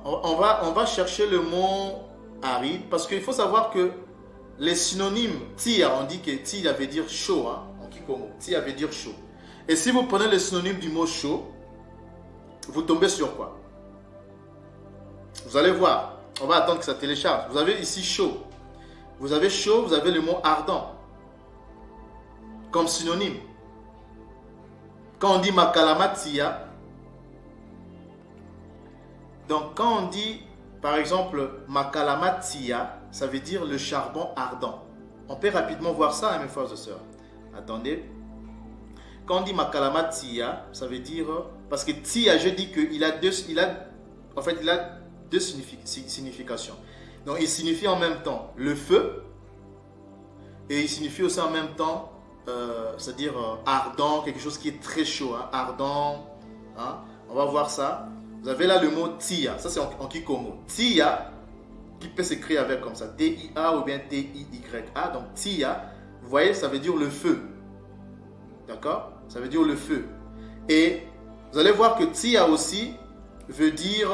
On va chercher le mot aride parce qu'il faut savoir que les synonymes Tia, on dit que Tia veut dire chaud, hein, en Kikomo. Tia veut dire chaud. Et si vous prenez les synonymes du mot chaud, vous tombez sur quoi? Vous allez voir. On va attendre que ça télécharge. Vous avez ici chaud. Vous avez chaud, vous avez le mot ardent comme synonyme. Quand on dit makalamatia, donc quand on dit par exemple makalamatia, ça veut dire le charbon ardent. On peut rapidement voir ça, hein, mes frères et sœurs. Attendez. Quand on dit makalamatia, ça veut dire, parce que tia, je dis qu'il a deux significations. Donc il signifie en même temps le feu et il signifie aussi en même temps c'est-à-dire ardent, quelque chose qui est très chaud, hein, ardent, hein. On va voir ça. Vous avez là le mot tia, ça c'est en Kikomo. Tia, qui peut s'écrire avec comme ça, T-I-A ou bien T-I-Y-A. Donc tia, vous voyez, ça veut dire le feu. D'accord? Ça veut dire le feu. Et vous allez voir que tia aussi veut dire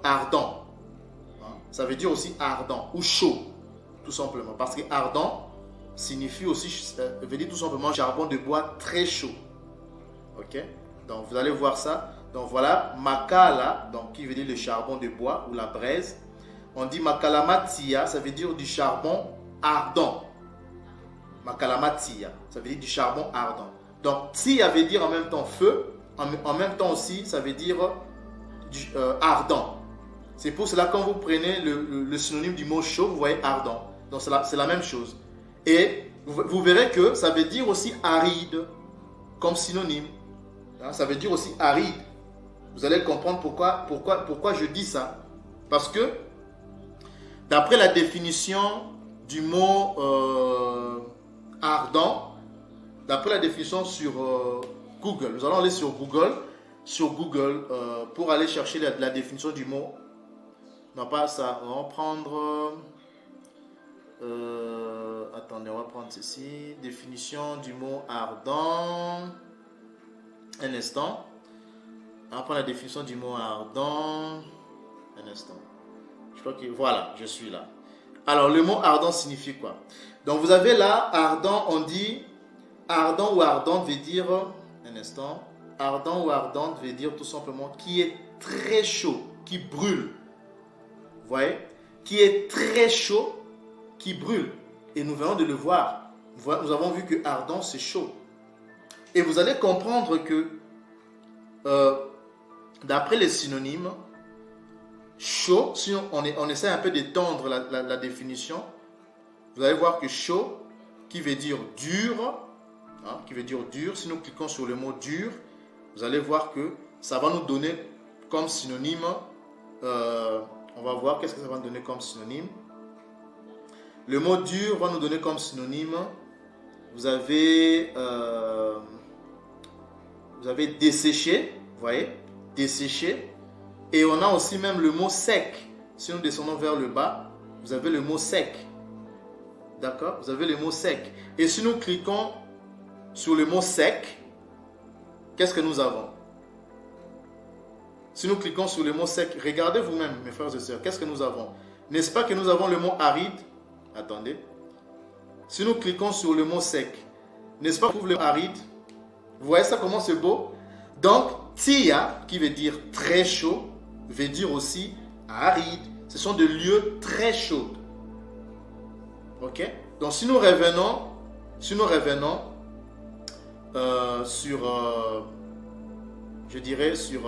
ardent. Hein? Ça veut dire aussi ardent ou chaud. Tout simplement. Parce que ardent signifie aussi, veut dire tout simplement charbon de bois très chaud. Ok? Donc vous allez voir ça. Donc voilà, makala, donc qui veut dire le charbon de bois ou la braise. On dit makalamatia, ça veut dire du charbon ardent. Makalamatia, ça veut dire du charbon ardent. Donc tia veut dire en même temps feu, en même temps aussi, ça veut dire ardent. C'est pour cela quand vous prenez le synonyme du mot chaud, vous voyez ardent. Donc c'est la même chose. Et vous verrez que ça veut dire aussi aride comme synonyme. Hein, ça veut dire aussi aride. Vous allez comprendre pourquoi je dis ça. Parce que d'après la définition du mot ardent, d'après la définition sur Google, nous allons aller sur Google pour aller chercher la définition du mot. Non, pas ça. On va prendre. Attendez, on va prendre ceci. Définition du mot ardent. Un instant. On va prendre la définition du mot ardent. Un instant. Je crois que voilà, je suis là. Alors, le mot ardent signifie quoi? Donc, vous avez là, ardent, on dit ardent ou ardente veut dire. Un instant. Ardent ou ardente veut dire tout simplement qui est très chaud, qui brûle. Vous voyez? Qui est très chaud, qui brûle. Et nous venons de le voir. Nous avons vu que ardent, c'est chaud. Et vous allez comprendre que, d'après les synonymes, chaud, si on essaie un peu d'étendre la définition, vous allez voir que chaud, qui veut dire dur, hein, qui veut dire dur, si nous cliquons sur le mot dur, vous allez voir que ça va nous donner comme synonyme, on va voir qu'est-ce que ça va nous donner comme synonyme. Le mot dur va nous donner comme synonyme, vous avez desséché, vous voyez, desséché. Et on a aussi même le mot sec. Si nous descendons vers le bas, vous avez le mot sec. D'accord? Vous avez le mot sec. Et si nous cliquons sur le mot sec, qu'est-ce que nous avons? Si nous cliquons sur le mot sec, regardez vous-même, mes frères et sœurs, qu'est-ce que nous avons? N'est-ce pas que nous avons le mot aride? Attendez. Si nous cliquons sur le mot sec, n'est-ce pas qu'on trouve le mot aride? Vous voyez ça comment c'est beau? Donc, tia, qui veut dire très chaud, veut dire aussi aride. Ce sont des lieux très chauds. Ok? Donc, si nous revenons sur, je dirais, sur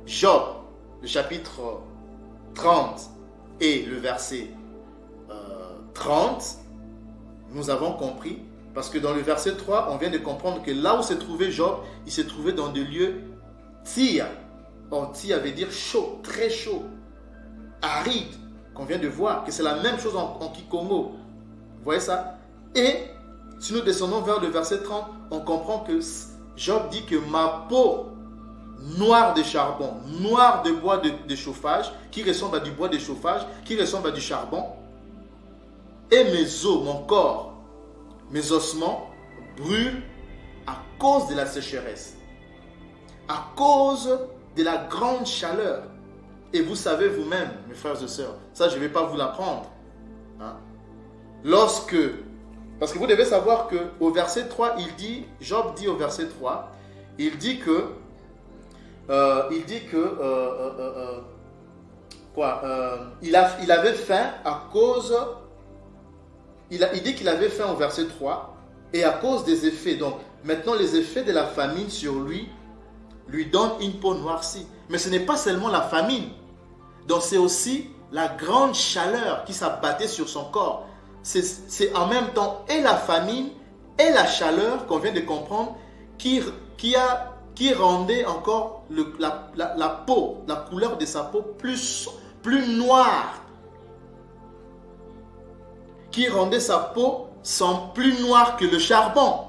Job, le chapitre 30 et le verset 30, nous avons compris, parce que dans le verset 3, on vient de comprendre que là où se trouvait Job, il se trouvait dans des lieux tia. Ortia veut dire chaud, très chaud. Aride, qu'on vient de voir, que c'est la même chose en Kikongo. Vous voyez ça? Et si nous descendons vers le verset 30, on comprend que Job dit que ma peau noire de charbon, noire de bois de chauffage, qui ressemble à du bois de chauffage, qui ressemble à du charbon, et mes os, mon corps, mes ossements brûlent à cause de la sécheresse, à cause de la grande chaleur. Et vous savez vous-même, mes frères et sœurs, ça je ne vais pas vous l'apprendre. Hein? Parce que vous devez savoir qu'au verset 3, Job dit au verset 3, il dit que il avait faim à cause, il dit qu'il avait faim au verset 3 et à cause des effets. Donc maintenant les effets de la famine sur lui donnent une peau noircie. Mais ce n'est pas seulement la famine, donc c'est aussi la grande chaleur qui s'abattait sur son corps. C'est en même temps et la famine et la chaleur qu'on vient de comprendre qui rendait encore la peau, la couleur de sa peau plus noire. Qui rendait sa peau plus noire que le charbon,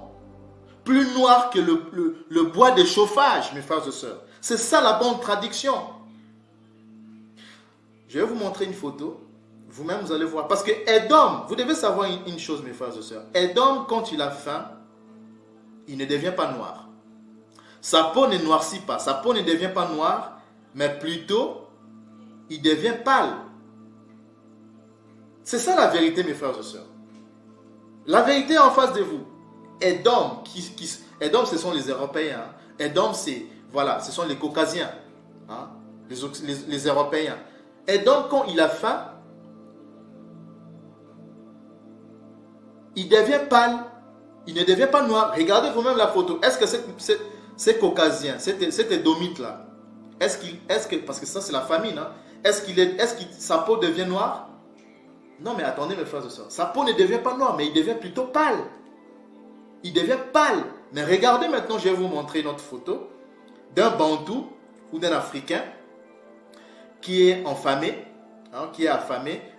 plus noire que le bois de chauffage, mes frères et sœurs. C'est ça la bonne traduction. Je vais vous montrer une photo. Vous-même, vous allez voir. Parce que Edom, vous devez savoir une chose, mes frères et sœurs. Edom, quand il a faim, il ne devient pas noir. Sa peau ne noircit pas. Sa peau ne devient pas noire, mais plutôt, il devient pâle. C'est ça la vérité, mes frères et sœurs. La vérité est en face de vous. Edom, Edom, ce sont les Européens. Edom, ce sont les Caucasiens. Hein? Les Européens. Edom, quand il a faim, il devient pâle. Il ne devient pas noir. Regardez vous-même la photo. Est-ce que ces Caucasiens, cet Édomite-là, parce que ça c'est la famine, hein, est-ce que sa peau devient noire? Non, mais attendez, mes frères et sœurs. Sa peau ne devient pas noire, mais il devient plutôt pâle. Il devient pâle. Mais regardez maintenant, je vais vous montrer une autre photo d'un Bantou ou d'un Africain qui est affamé,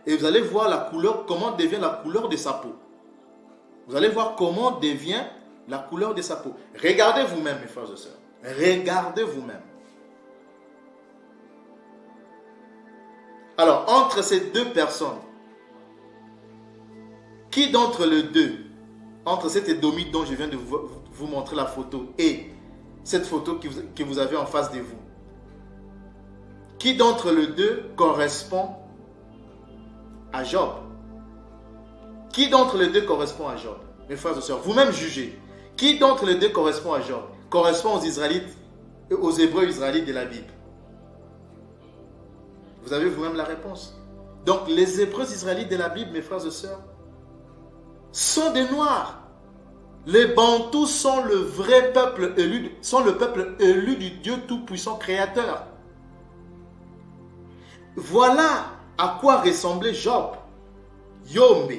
et vous allez voir la couleur, comment devient la couleur de sa peau. Vous allez voir comment devient la couleur de sa peau. Regardez vous-même, mes frères et sœurs. Regardez vous-même. Alors, entre ces deux personnes, qui d'entre les deux, entre cet Édomite dont je viens de vous montrer la photo et cette photo que vous avez en face de vous, qui d'entre les deux correspond à Job? Qui d'entre les deux correspond à Job? Mes frères et sœurs, vous-même jugez. Qui d'entre les deux correspond à Job? Correspond aux Israélites, aux Hébreux israélites de la Bible? Vous avez vous-même la réponse. Donc les Hébreux israélites de la Bible, mes frères et sœurs, sont des Noirs. Les Bantous sont le vrai peuple élu, sont le peuple élu du Dieu Tout-Puissant Créateur. Voilà à quoi ressemblait Job. Yombe.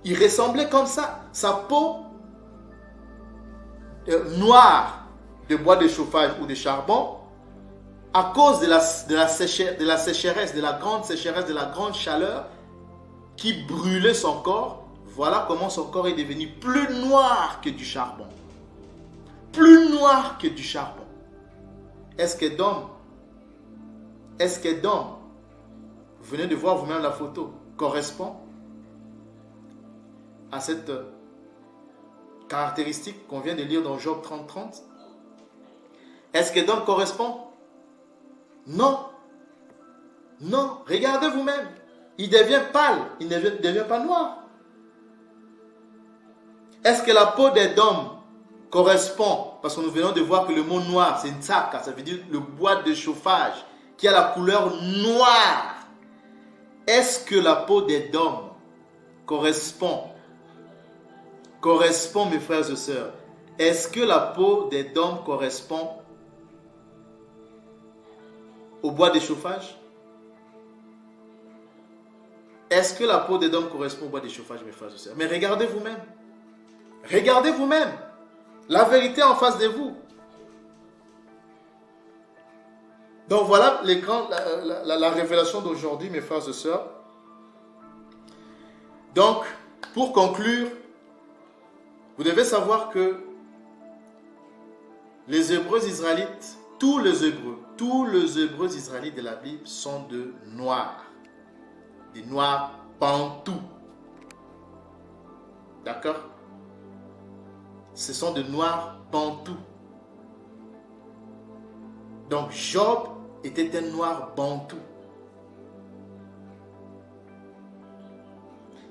Il ressemblait comme ça. Sa peau noire de bois de chauffage ou de charbon, à cause de la sécheresse, de la grande sécheresse, de la grande chaleur qui brûlait son corps. Voilà comment son corps est devenu plus noir que du charbon. Plus noir que du charbon. Est-ce qu'Édom, vous venez de voir vous-même la photo, correspond à cette caractéristique qu'on vient de lire dans Job 30:30? Est-ce qu'Édom correspond? Non. Non. Regardez vous-même. Il devient pâle. Il ne devient pas noir. Est-ce que la peau d'Édom correspond? Parce que nous venons de voir que le mot noir, c'est Ntsaka, ça veut dire le bois de chauffage, qui a la couleur noire. Est-ce que la peau d'Édom correspond, mes frères et sœurs? Est-ce que la peau d'Édom correspond au bois de chauffage? Est-ce que la peau d'Édom correspond au bois de chauffage, mes frères et sœurs? Mais regardez vous-même. Regardez vous-même. La vérité en face de vous. Donc voilà la révélation d'aujourd'hui, mes frères et sœurs. Donc, pour conclure, vous devez savoir que les Hébreux israélites, tous les Hébreux israélites de la Bible sont de noirs. Des noirs bantous. D'accord? Ce sont de noirs bantous. Donc Job était un noir bantou.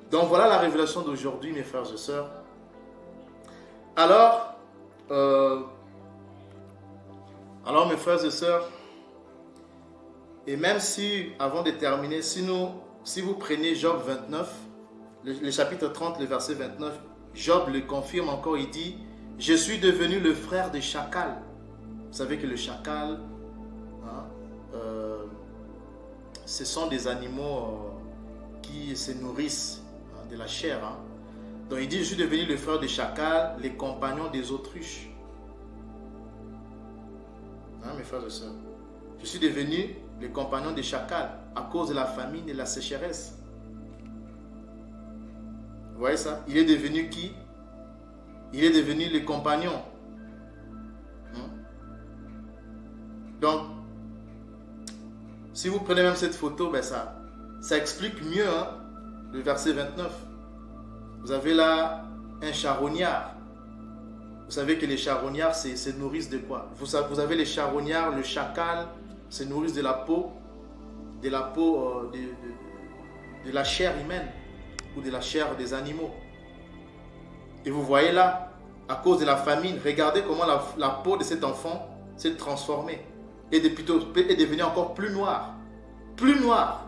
Donc voilà la révélation d'aujourd'hui, mes frères et sœurs. Alors mes frères et sœurs, et même si, avant de terminer, si vous prenez Job 29, le chapitre 30, le verset 29, Job le confirme encore, il dit « Je suis devenu le frère des chacals ». Vous savez que le chacal, ce sont des animaux qui se nourrissent de la chair. Donc il dit « Je suis devenu le frère des chacals, les compagnons des autruches ». Mes frères et sœurs, je suis devenu le compagnon des chacals à cause de la famine et de la sécheresse. Vous voyez ça? Il est devenu qui? Il est devenu le compagnon. Donc, si vous prenez même cette photo, ben ça explique mieux le verset 29. Vous avez là un charognard. Vous savez que les charognards se nourrissent de quoi? Vous avez les charognards, le chacal, se nourrissent de la peau, de la chair humaine ou de la chair des animaux. Et vous voyez là, à cause de la famine, regardez comment la peau de cet enfant s'est transformée et est devenue encore plus noire. Plus noire.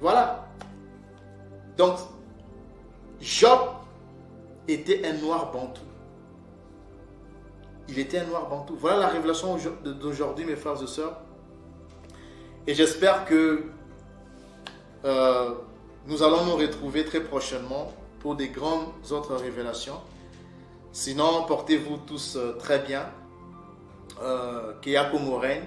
Voilà. Donc, Job était un noir bantou. Il était un noir bantou. Voilà la révélation d'aujourd'hui, mes frères et sœurs. Et j'espère que nous allons nous retrouver très prochainement pour des grandes autres révélations. Sinon, portez-vous tous très bien. Kea Komoren.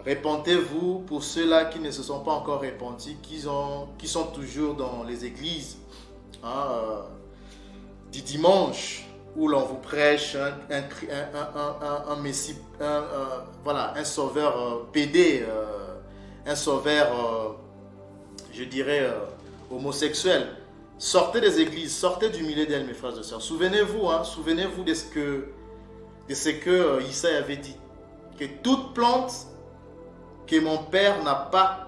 Répentez-vous pour ceux-là qui ne se sont pas encore repentis, qui sont toujours dans les églises du dimanche, où l'on vous prêche un messie, un sauveur pédé, un sauveur, je dirais, homosexuel. Sortez des églises, sortez du milieu d'elles, mes frères et sœurs. Souvenez-vous de ce que Isaïe avait dit, que toute plante que mon père n'a pas,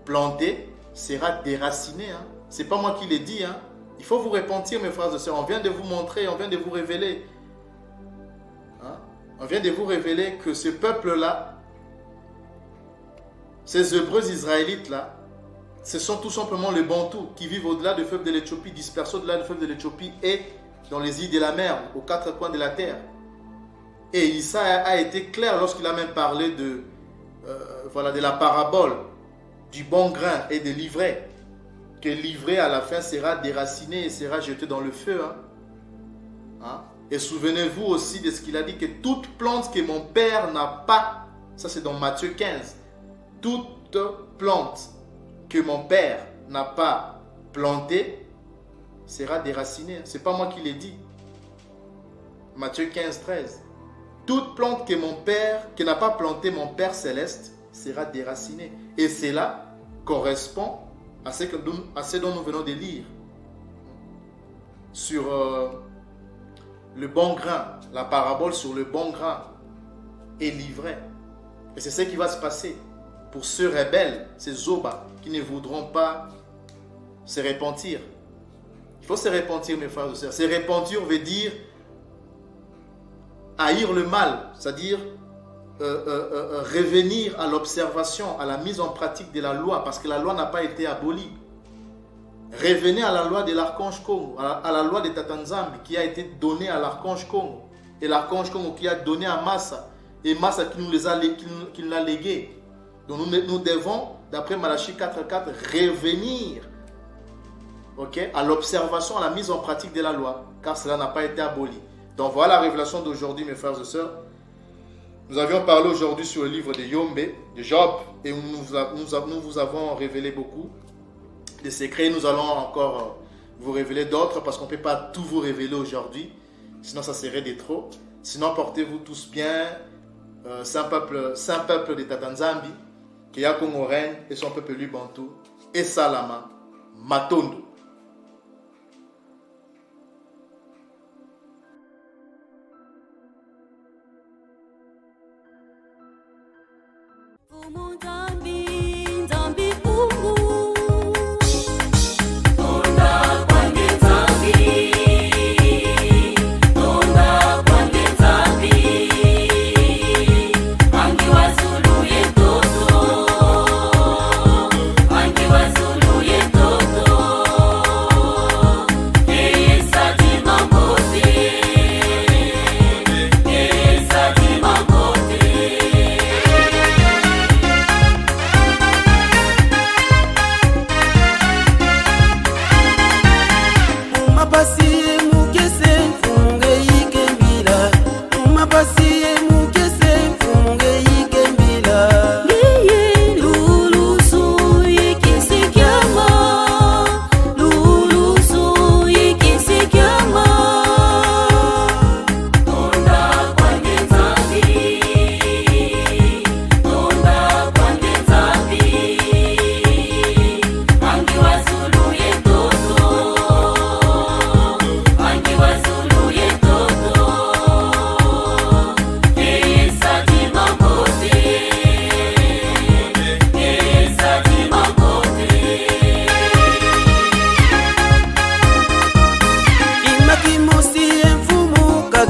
plantée sera déracinée. C'est pas moi qui l'ai dit. Il faut vous repentir, mes frères et sœurs. On vient de vous montrer, on vient de vous révéler. On vient de vous révéler que ce peuple-là, ces Hébreux israélites-là, ce sont tout simplement les Bantous qui vivent au-delà du fleuve de l'Éthiopie, dispersés au-delà du fleuve de l'Éthiopie et dans les îles de la mer, aux quatre coins de la terre. Et Isaïe a été clair lorsqu'il a même parlé de la parabole du bon grain et de l'ivraie, que l'ivraie à la fin sera déraciné et sera jeté dans le feu. Et souvenez-vous aussi de ce qu'il a dit, que toute plante que mon père n'a pas, ça c'est dans Matthieu 15, toute plante que mon père n'a pas plantée sera déracinée. Ce n'est pas moi qui l'ai dit. Matthieu 15, 13. Toute plante que n'a pas planté mon Père céleste sera déracinée. Et cela correspond à ce dont nous venons de lire sur le bon grain, la parabole sur le bon grain et l'ivraie. Et c'est ce qui va se passer pour ceux rebelles, ces obas qui ne voudront pas se repentir. Il faut se repentir, mes frères et sœurs. Se repentir veut dire haïr le mal, c'est-à-dire revenir à l'observation, à la mise en pratique de la loi, parce que la loi n'a pas été abolie. Revenez à la loi de l'archange Congo, à la loi de Tatanzambi qui a été donnée à l'archange Congo, et l'archange Congo qui a donné à Massa, et Massa qui nous l'a légué. Donc nous devons, d'après Malachie 4.4, revenir ok, à l'observation, à la mise en pratique de la loi, car cela n'a pas été aboli. Donc voilà la révélation d'aujourd'hui, mes frères et sœurs. Nous avions parlé aujourd'hui sur le livre de Yombe, de Job, et nous vous avons révélé beaucoup de secrets. Nous allons encore vous révéler d'autres, parce qu'on ne peut pas tout vous révéler aujourd'hui, sinon ça serait de trop. Sinon, portez-vous tous bien, saint peuple de Tatanzambi, qui a Congo règne, et son peuple Lubantou, et Salama, Matondo.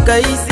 Kaisi